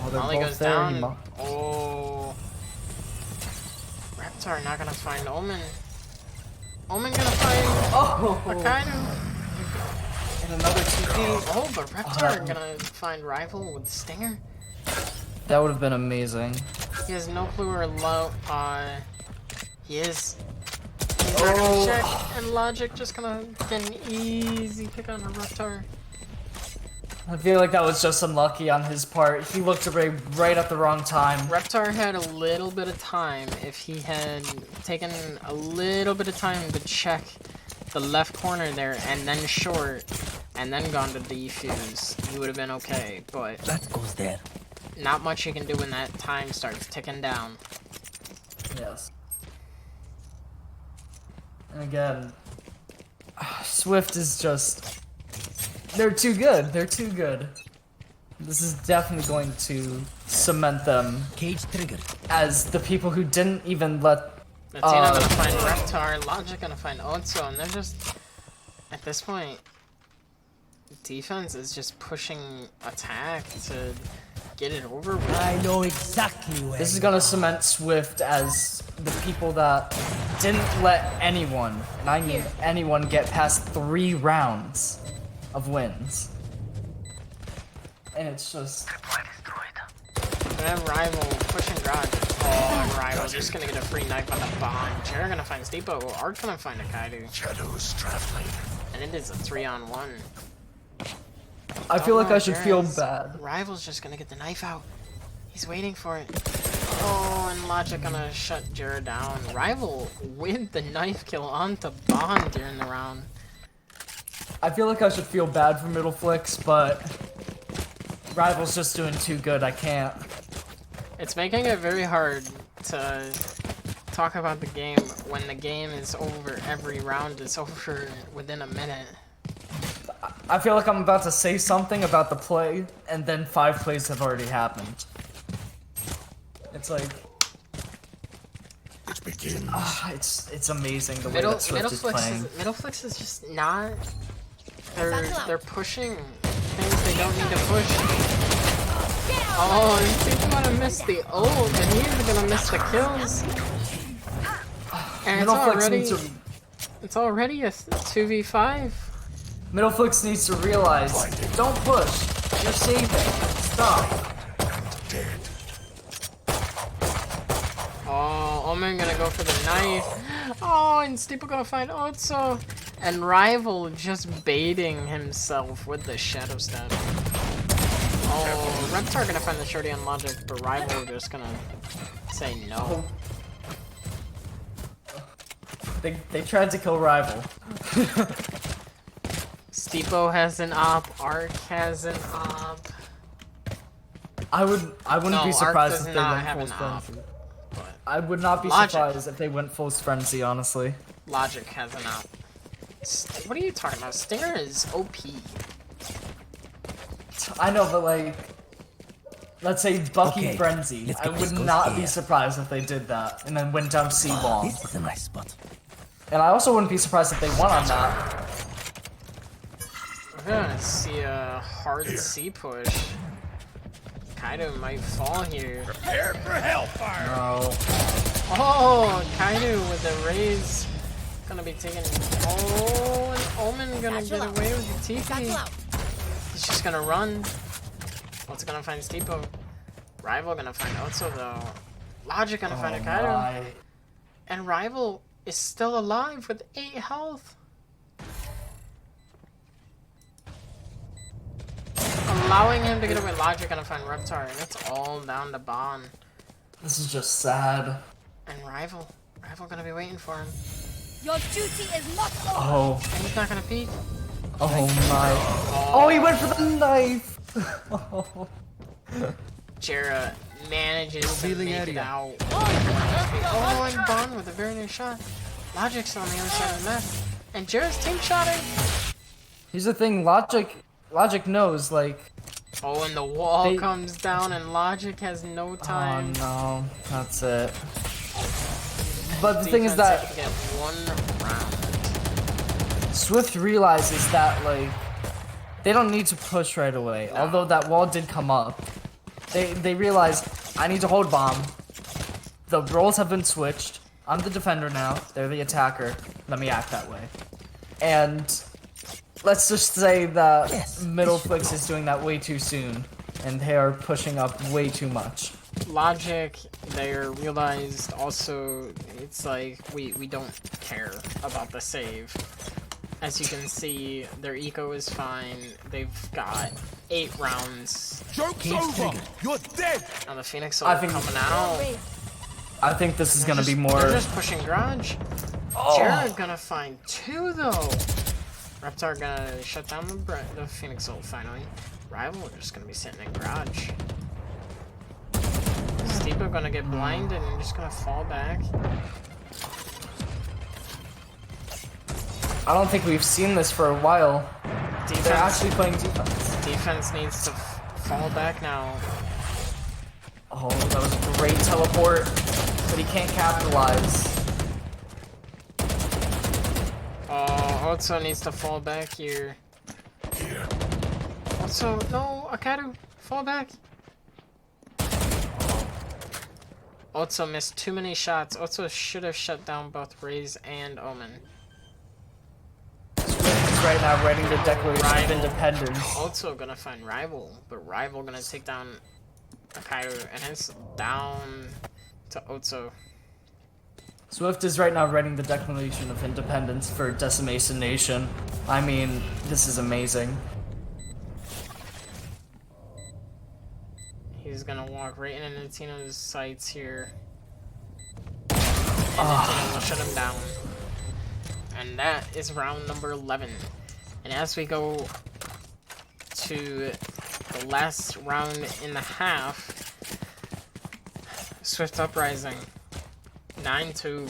Oh, they're Molly both goes there. down. Oh. Reptar not gonna find Omen. Omen gonna find Oh, Akainu. and another TP. Oh, but Reptar gonna find Rival with Stinger. That would have been amazing. He has no clue where low. He is. He's not gonna Oh. check, and Logic just gonna get an easy pick on a Reptar. I feel like that was just unlucky on his part. He looked away right at the wrong time. Reptar had a little bit of time. If he had taken a little bit of time to check the left corner there and then short and then gone to defuse, he would have been okay. But That goes there. not much you can do when that time starts ticking down. Yes. And again, Swift is just... They're too good. They're too good. This is definitely going to cement them Cage triggered. as the people who didn't even let. Latina gonna find Reptar, Logic gonna find Otso, and they're just at this point. Defense is just pushing attack to get it over with. I know exactly where. This is gonna cement Swift as the people that didn't let anyone, and I mean anyone, get past 3 rounds of wins. And it's just. And Rival pushing Garage. Oh, and Rival just gonna get a free knife on the bomb. Jared gonna find Steepo. Art gonna find a Kaidu. Shadows traveling. And it is a 3-on-1. I feel like I should feel Jared's- bad. Rival's just gonna get the knife out. He's waiting for it. Oh, and Logic gonna shut Jared down. Rival with the knife kill onto Bond during the round. I feel like I should feel bad for Middleflicks, but Rival's just doing too good. I can't. It's making it very hard to talk about the game when the game is over. Every round is over within a minute. I feel like I'm about to say something about the play, and then 5 plays have already happened. It's like, It begins. it's amazing the way that Swift is playing. Middleflicks is just not. They're pushing things they don't need to push. Oh, he's gonna miss the ult, and he's gonna miss the kills. And Middleflicks needs to. it's already a 2v5. Middleflicks needs to realize, don't push. You're saving. Stop. Dead. Oh, Omen gonna go for the knife. Oh, and Steeple gonna find Otso. And Rival just baiting himself with the Shadow Step. Oh, Reptar gonna find the Shorty on Logic, but Rival just gonna say no. They tried to kill Rival. Steepo has an op, Ark has an op. I wouldn't No, be Ark surprised does if they not went have full an op. frenzy. But I would not be Logic. surprised if they went full frenzy, honestly. Logic has an op. What are you talking about? Stinger is OP. I know, but like, let's say Bucky Okay, frenzy. let's I get would this ghost not be here. surprised if they did that and then went down C bomb. This is a nice spot. And I also wouldn't be surprised if they won on that. We're gonna see a hard C push. Kaido might fall here. Prepare for hellfire. No. Oh, Kaido with the raise. Gonna be taking. Oh, and Omen gonna get away with the TP. He's just gonna run. What's gonna find Steepo? Rival gonna find Otso though. Logic gonna find a Kaido. My. And Rival is still alive with 8 health. Allowing him to get away. Logic gonna find Reptar, and it's all down to Bond. This is just sad. And Rival gonna be waiting for him. Your duty is not over. Oh. And he's not gonna peek. Oh my. Oh, he went for the knife. Jera manages to Revealing make it area. out. Oh, and Bond with a very nice shot. Logic's on the other side of the map. And Jera's team shotting. Here's the thing, Logic knows, like, Oh, and the wall They- comes down and Logic has no oh time. no, that's it. But the thing is Defense that can get 1 round. Swift realizes that, like, they don't need to push right away. Although that wall did come up. They realize, I need to hold bomb. The roles have been switched. I'm the defender now. They're the attacker. Let me act that way. And let's just say that Middleflicks is doing that way too soon. And they are pushing up way too much. Logic, they realized also, it's like, we don't care about the save. As you can see, their eco is fine. They've got 8 rounds. Joke's over. You're dead. Now the Phoenix I are think- coming out. I think this is gonna be They're more. just pushing Garage. Jared gonna find 2 though. Reptar gonna shut down the Phoenix ult finally. Rival just gonna be sitting in Garage. Steepo gonna get blinded and just gonna fall back. I don't think we've seen this for a while. They're Defense, actually playing defense. defense needs to fall back now. Oh, that was a great teleport, but he can't capitalize. Oh, Otso needs to fall back here. Otso, no, Akaru, fall back. Otso missed too many shots. Otso should have shut down both Raze and Omen. Swift is right now writing the Declaration of Rival. Independence. Otso gonna find Rival, but Rival gonna take down Akaru, and it's down to Otso. Swift is right now writing the Declaration of Independence for Decimation Nation. I mean, this is amazing. He's gonna walk right into Nintino's sights here. And Nintino will shut him down. And that is round number 11. And as we go to the last round in the half, Swift Uprising 9-2.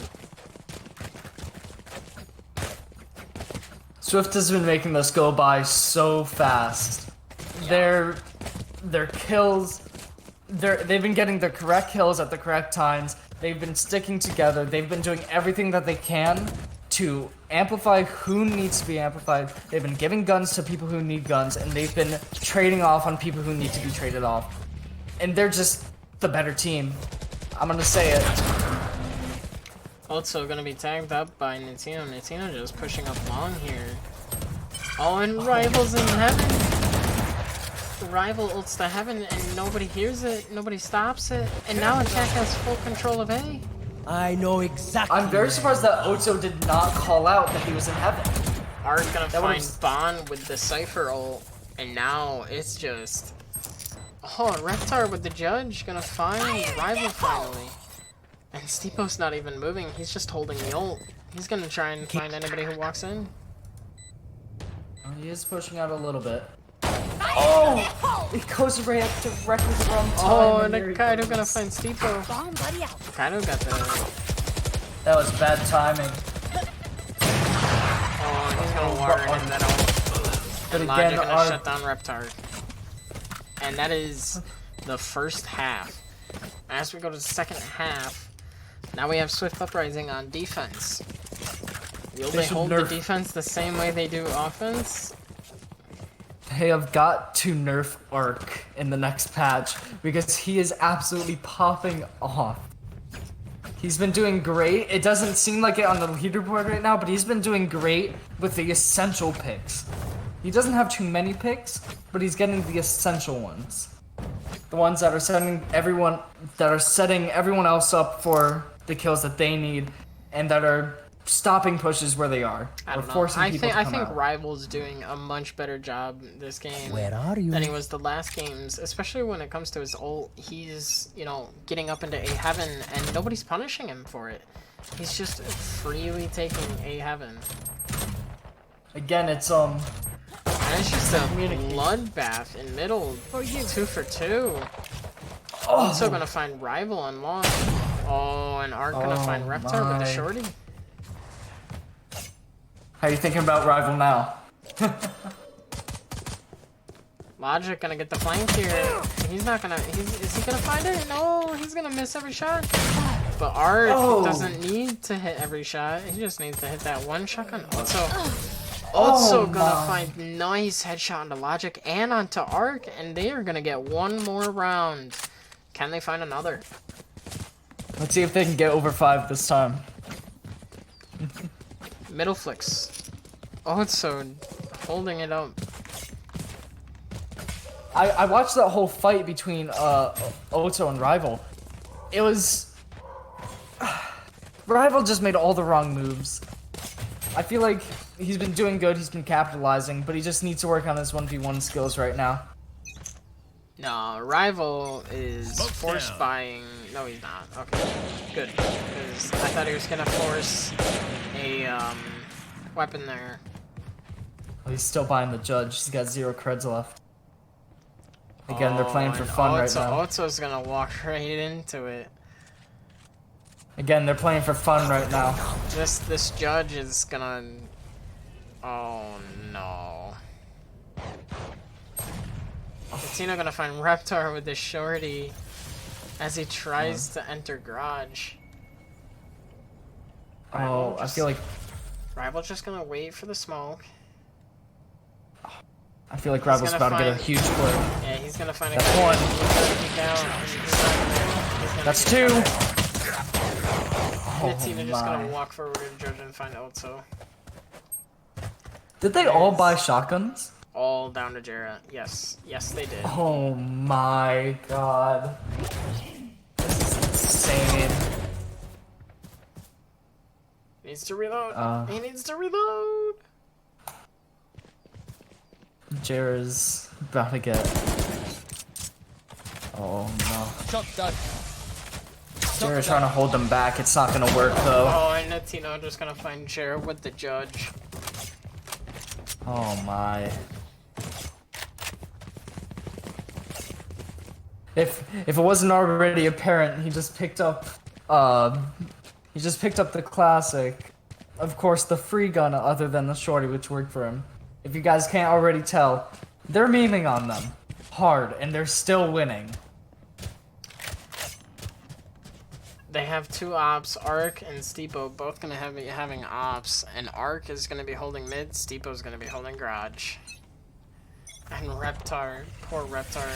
Swift has been making this go by so fast. Their kills, they've been getting the correct kills at the correct times. They've been sticking together. They've been doing everything that they can to amplify who needs to be amplified. They've been giving guns to people who need guns, and they've been trading off on people who need to be traded off. And they're just the better team. I'm gonna say it. Also gonna be tagged up by Nintino. Nintino just pushing up long here. Oh, and Rival's in heaven. Rival ults to heaven and nobody hears it, nobody stops it, and now Attack has full control of A. I know exactly. I'm very surprised that Otso did not call out that he was in heaven. Art gonna That find was- Bond with the Cypher ult, and now it's just... Oh, Reptar with the Judge gonna find Rival finally. And Steepo's not even moving, he's just holding the ult. He's gonna try and find anybody who walks in. He is pushing out a little bit. Oh! It goes right up directly to the wrong time. Oh, and there he Kaido goes. gonna find Steepo. Bomb buddy out. Kaido got the... That was bad timing. Oh, he's gonna water him that ult. But And again, Logic gonna our shut down Reptar. And that is the first half. As we go to the second half, now we have Swift Uprising on defense. Will They they should hold the nerf- defense the same way they do offense? They have got to nerf Arc in the next patch because he is absolutely popping off. He's been doing great. It doesn't seem like it on the leaderboard right now, but he's been doing great with the essential picks. He doesn't have too many picks, but he's getting the essential ones. The ones that are setting everyone else up for the kills that they need, and that are stopping pushes where they are, I or don't know. forcing people to I come think out. Rival's doing a much better job this game Where are you? than he was the last games, especially when it comes to his ult. He's, you know, getting up into A heaven and nobody's punishing him for it. He's just freely taking A heaven. Again, it's And it's just a Communicate. bloodbath in middle. For you. 2 for 2. Oh. Also gonna find Rival on long. Oh, and Arc gonna find Oh Reptar with the my. shorty. How you thinking about Rival now? Logic gonna get the flank here. He's not gonna. Is he gonna find it? No, he's gonna miss every shot. But Arc Oh. doesn't need to hit every shot. He just needs to hit that one shotgun. Also Oh gonna my. find nice headshot onto Logic and onto Arc, and they are gonna get one more round. Can they find another? Let's see if they can get over 5 this time. Middleflicks. Also holding it up. I watched that whole fight between Oto and Rival. It was... Rival just made all the wrong moves. I feel like he's been doing good, he's been capitalizing, but he just needs to work on his 1v1 skills right now. No, Rival is Smoke force down. buying. No, he's not. Okay, good. Because I thought he was gonna force a weapon there. Oh, he's still buying the judge, he's got 0 creds left. Again, they're playing for and fun right now. Otso's gonna walk right into it. Again, they're playing for fun right now. This judge is gonna. Oh no. Latino gonna find Reptar with the shorty as he tries to enter garage. Oh, I feel like Rival's just gonna wait for the smoke. Rival's about to get a huge play. Yeah, he's gonna find a That's guy. one. He's gonna peek out, and he's not gonna- That's he's gonna- two. Latino just my. gonna walk forward to Judge and find Otso. Did they all buy shotguns? All down to Jarrett. Yes. Yes, they did. Oh my god. This is insane. He needs to reload. He needs to reload. Jera's about to get. Oh no. Jera's trying to hold them back. It's not gonna work though. Oh, and Latino just gonna find Jarrett with the Judge. Oh my. If it wasn't already apparent, he just picked up the classic. Of course, the free gun other than the shorty, which worked for him. If you guys can't already tell, they're memeing on them hard, and they're still winning. They have two ops, Ark and Steepo, both gonna have having ops, and Ark is gonna be holding mid, Steepo's gonna be holding garage. And Reptar, poor Reptar,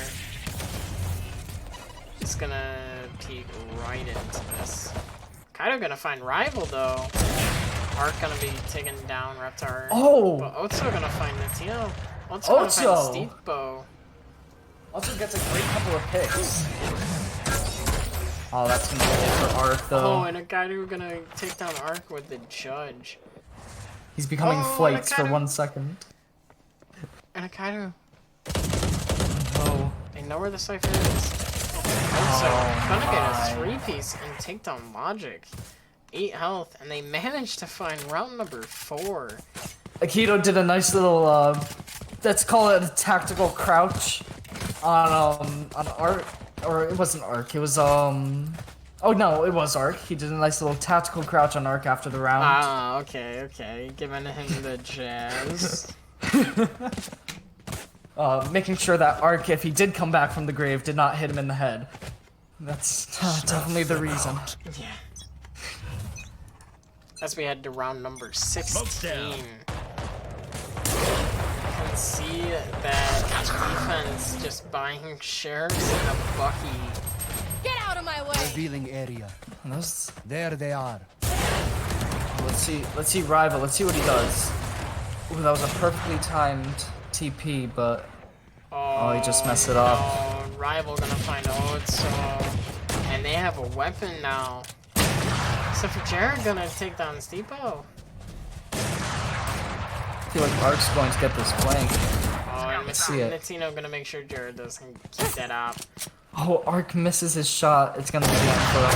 is gonna peek right into this. Kaido gonna find Rival though. Ark gonna be taking down Reptar. Oh! But Otso gonna find Latino. Otso gonna Otso! find Steepo. Also gets a great couple of picks. Oh, that's gonna be it for Ark though. Oh, and a Kaido gonna take down Ark with the Judge. He's becoming Oh, flakes for Nakaido. 1 second. And a Kaido. Oh. They know where the cipher is. Also, gonna get a 3-piece and take down Logic. 8 health, and they managed to find round number 4. Akito did a nice little, let's call it a tactical crouch on Ark, or it wasn't Ark, it was, oh no, it was Ark. He did a nice little tactical crouch on Ark after the round. Ah, okay. Giving him the jazz. Making sure that Ark, if he did come back from the grave, did not hit him in the head. That's definitely the reason. Yeah. As we head to round number 16. You can see that defense just buying sheriffs and a Bucky. Get out of my way! Revealing area. And those- There they are. Let's see Rival, let's see what he does. Ooh, that was a perfectly timed TP, but oh, he just messed it up. Oh, Rival gonna find Otso. And they have a weapon now. So for Jared gonna take down Steepo. I feel like Ark's going to get this flank. Oh, and see it. Latino gonna make sure Jared doesn't keep that up. Oh, Ark misses his shot. It's gonna be unfair.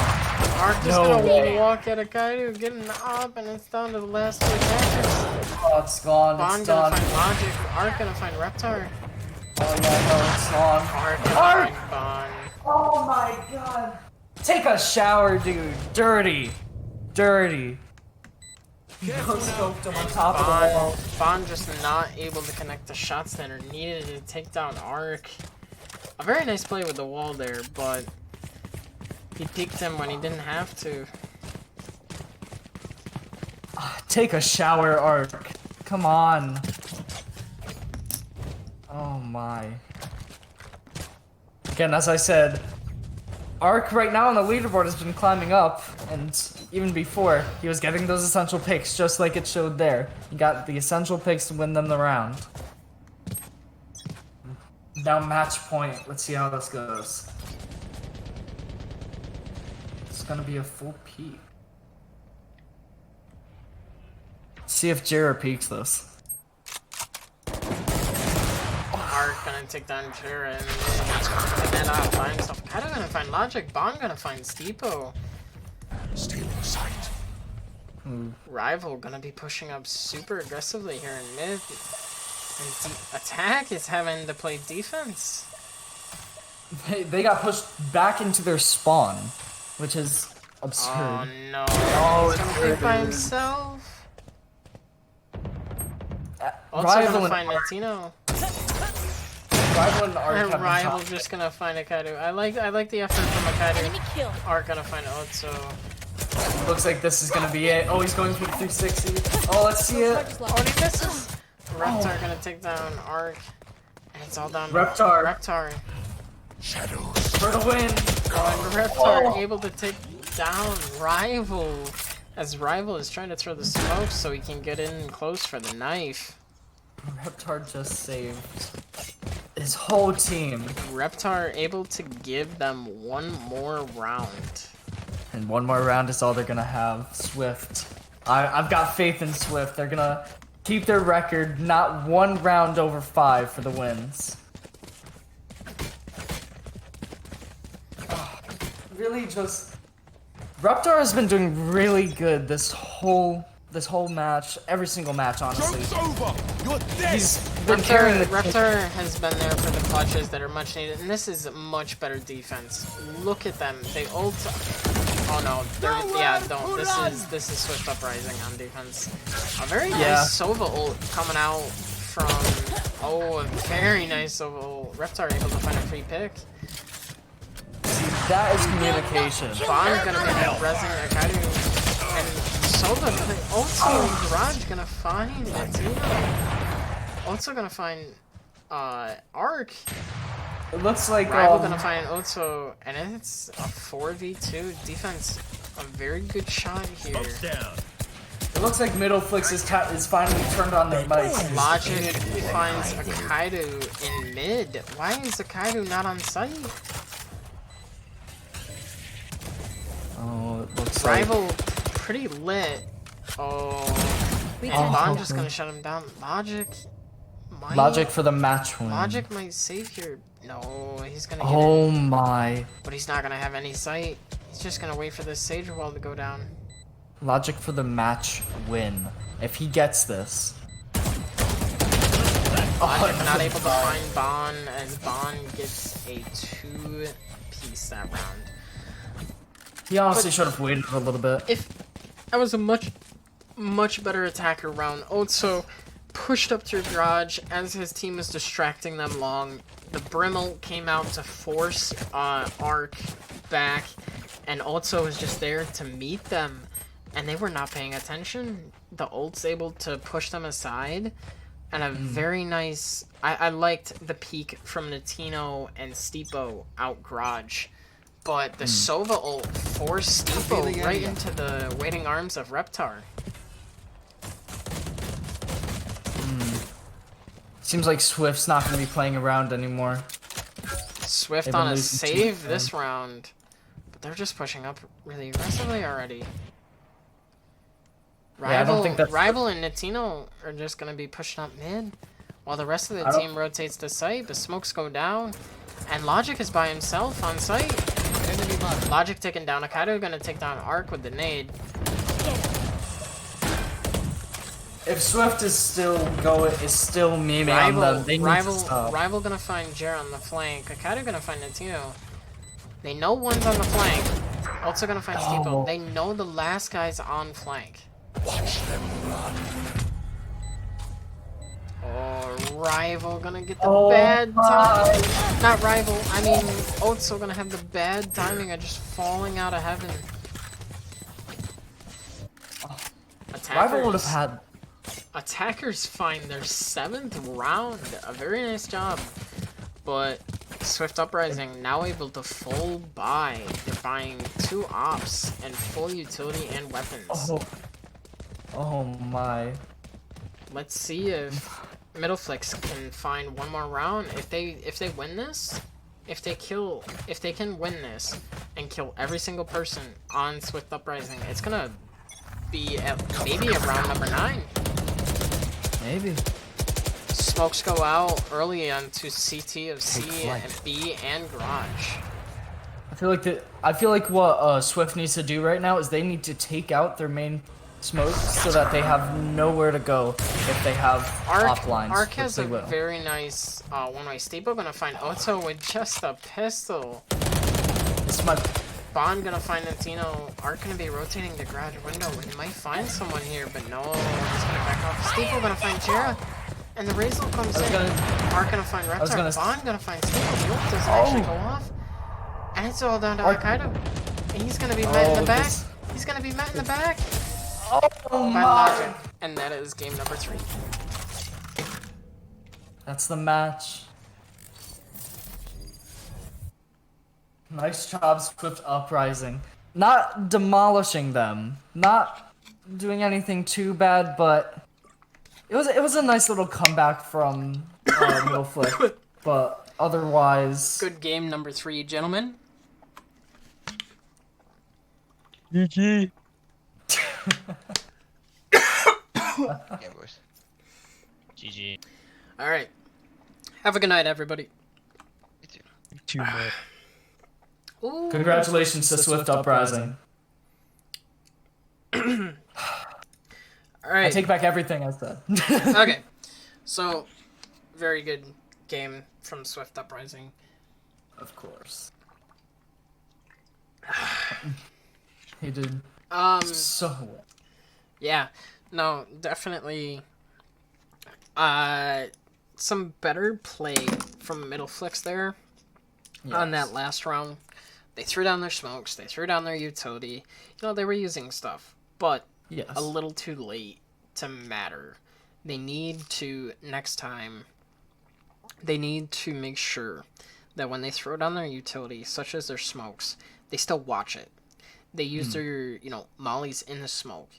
Ark just gonna walk at a Kaido, getting up, and it's down to the last 2 attackers. Oh, it's gone. Bond It's gonna done. find Logic. Ark gonna find Reptar. Oh yeah, no, it's gone. Ark gonna Ark! find Bond. Oh my god. Take a shower, dude. Dirty. Dirty. No scoped him on top of the wall. Bond just not able to connect the shots that are needed to take down Ark. A very nice play with the wall there, but he peeked him when he didn't have to. Take a shower, Ark. Come on. Oh my. Again, as I said, Ark right now on the leaderboard has been climbing up, and even before, he was getting those essential picks, just like it showed there. He got the essential picks to win them the round. Now match point. Let's see how this goes. It's gonna be a full peak. See if Jera peeks this. Ark gonna take down Jira and then by himself. Kaido gonna find Logic. Bond gonna find Steepo. Still in sight. Rival gonna be pushing up super aggressively here in mid. And Attack is having to play defense. They got pushed back into their spawn, which is absurd. Oh no. Oh, He's gonna play by himself. Also Rival gonna and find Latino. Rival and Ark have been Rival top. just gonna find a Kaido. I like the effort from a Kaido. Enemy kill. Ark gonna find Otso. Looks like this is gonna be it. Oh, he's going for the 360. Oh, let's see it. Oh, and he misses. Reptar gonna take down Ark. And it's all down to Reptar. Reptar. Shadows. For the win. Oh, and Reptar able to take down Rival. As Rival is trying to throw the smoke so he can get in close for the knife. Reptar just saved his whole team. Reptar able to give them one more round. And one more round is all they're gonna have. Swift. I've got faith in Swift. They're gonna keep their record, not one round over 5 for the wins. Really just... Reptar has been doing really good this whole match, every single match, honestly. Joke's over. You're dead. He's been carrying the Reptar has been there for the clutches that are much needed, and this is much better defense. Look at them. They ult. Oh no, don't. This is Swift Uprising on defense. A very nice Sova ult coming out from. Oh, a very nice Sova ult. Reptar able to find a free pick. That is communication. Bond's gonna be rezzing Akaidu, and Sova also Garage gonna find Latino. Also gonna find Ark. It looks like Rival gonna find Otso, and it's a 4v2 defense. A very good shot here. it looks like Middleflicks is finally turned on their mics. Logic finds Akaidu in mid. Why is Akaidu not on site? Oh, it looks Rival pretty lit. Oh, Bond just gonna shut him down. Logic for the match win. Logic might save here. No, he's gonna get Oh it. my. But he's not gonna have any sight. He's just gonna wait for this Sage wall to go down. Logic for the match win. If he gets this. Logic not able to find Bond as Bond gets a 2-piece that round. He honestly should have waited a little bit. If I was a much better attacker round, Otso pushed up to garage as his team was distracting them long. The Brimble came out to force Ark back, and Otso was just there to meet them, and they were not paying attention. The ult's able to push them aside, and a very nice... I liked the peek from Natino and Steepo out garage. But the Sova ult forced Steepo right into the waiting arms of Reptar. Seems like Swift's not going to be playing around anymore. Swift They've on been a losing save too, this round. But they're just pushing up really aggressively already. Yeah, I don't think that's... Rival and Natino are just going to be pushing up mid. While the rest of the team rotates to site, the smokes go down. And Logic is by himself on site. Logic taking down Akaido, gonna take down Ark with the nade. If Swift is still memeing on them, they need to stop. Rival gonna find Jer on the flank. Akaido gonna find Natino. They know one's on the flank. Also gonna find Steeple. They know the last guy's on flank. Watch them run. Oh, Rival gonna get the bad time. Not Rival, I mean, Otso gonna have the bad timing of just falling out of heaven. Rival would have had... Attackers find their 7th round. A very nice job. But Swift Uprising now able to full buy. They're buying 2 ops and full utility and weapons. Oh my. Let's see if Middleflicks can find one more round. If they win this, if they can win this and kill every single person on Swift Uprising, it's gonna be maybe around number 9. Maybe. Smokes go out early onto CT of C and B and Garage. I feel like what Swift needs to do right now is they need to take out their main smokes so that they have nowhere to go if they have offlines. Ark has a very nice one-way. Steeple gonna find Otto with just a pistol. This might... Bond gonna find Natino. Ark gonna be rotating the garage window. We might find someone here, but no, he's gonna back off. Steeple gonna find Jera. And the Razel comes I was in. gonna- Mark gonna find was Reptar. gonna- Bond gonna find Stable. The ult doesn't actually go off. And it's all down to Ark- Hokkaido. And he's gonna be met in the back. this- He's gonna be met in the back Oh by my! Logic. And that is game number 3. That's the match. Nice job, Swift Uprising. Not demolishing them, not doing anything too bad, but it was a nice little comeback from Middleflicks. But otherwise, Good game number 3, gentlemen. GG. Yeah, boys. GG. All right. Have a good night, everybody. You too. 2 more. Ooh. congratulations to Swift Uprising. All I right. take back everything I said. Okay. So, very good game from Swift Uprising. Of course. He did so well. Yeah. No, definitely some better play from Middleflicks there on that last round. They threw down their smokes, they threw down their utility. You know, they were using stuff, but Yes. a little too late to matter. They need to, next time, they need to make sure that when they throw down their utility, such as their smokes, they still watch it. They use their, mollies in the smoke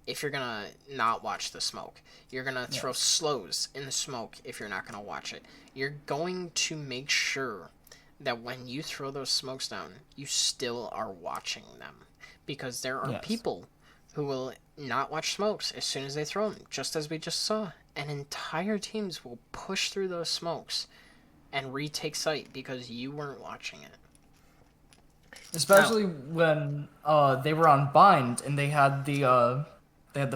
if you're gonna not watch the smoke. You're gonna throw slows in the smoke if you're not gonna watch it. You're going to make sure that when you throw those smokes down, you still are watching them. Because there are people who will not watch smokes as soon as they throw them, just as we just saw. And entire teams will push through those smokes and retake site because you weren't watching it. Especially when they were on bind and they had the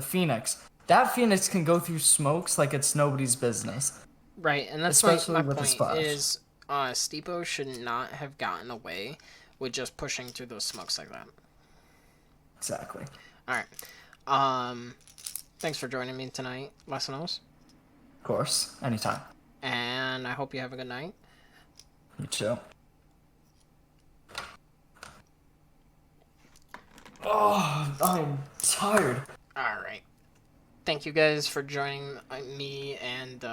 Phoenix. That Phoenix can go through smokes like it's nobody's business. Right, and that's Especially my with the point splash. is Steepo should not have gotten away with just pushing through those smokes like that. Exactly. Alright. Thanks for joining me tonight, Lessinos. Of course. Anytime. And I hope you have a good night. You too. Oh, I'm tired. Alright. Thank you guys for joining me and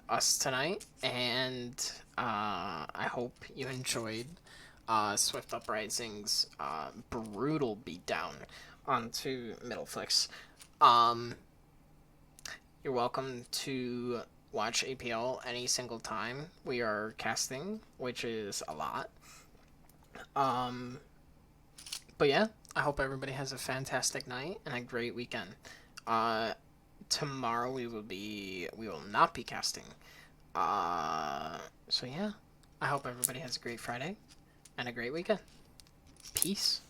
us tonight. And I hope you enjoyed Swift Uprising's brutal beatdown onto Middleflicks. You're welcome to watch APL any single time we are casting, which is a lot. But yeah, I hope everybody has a fantastic night and a great weekend. Tomorrow we will not be casting. So yeah, I hope everybody has a great Friday and a great weekend. Peace.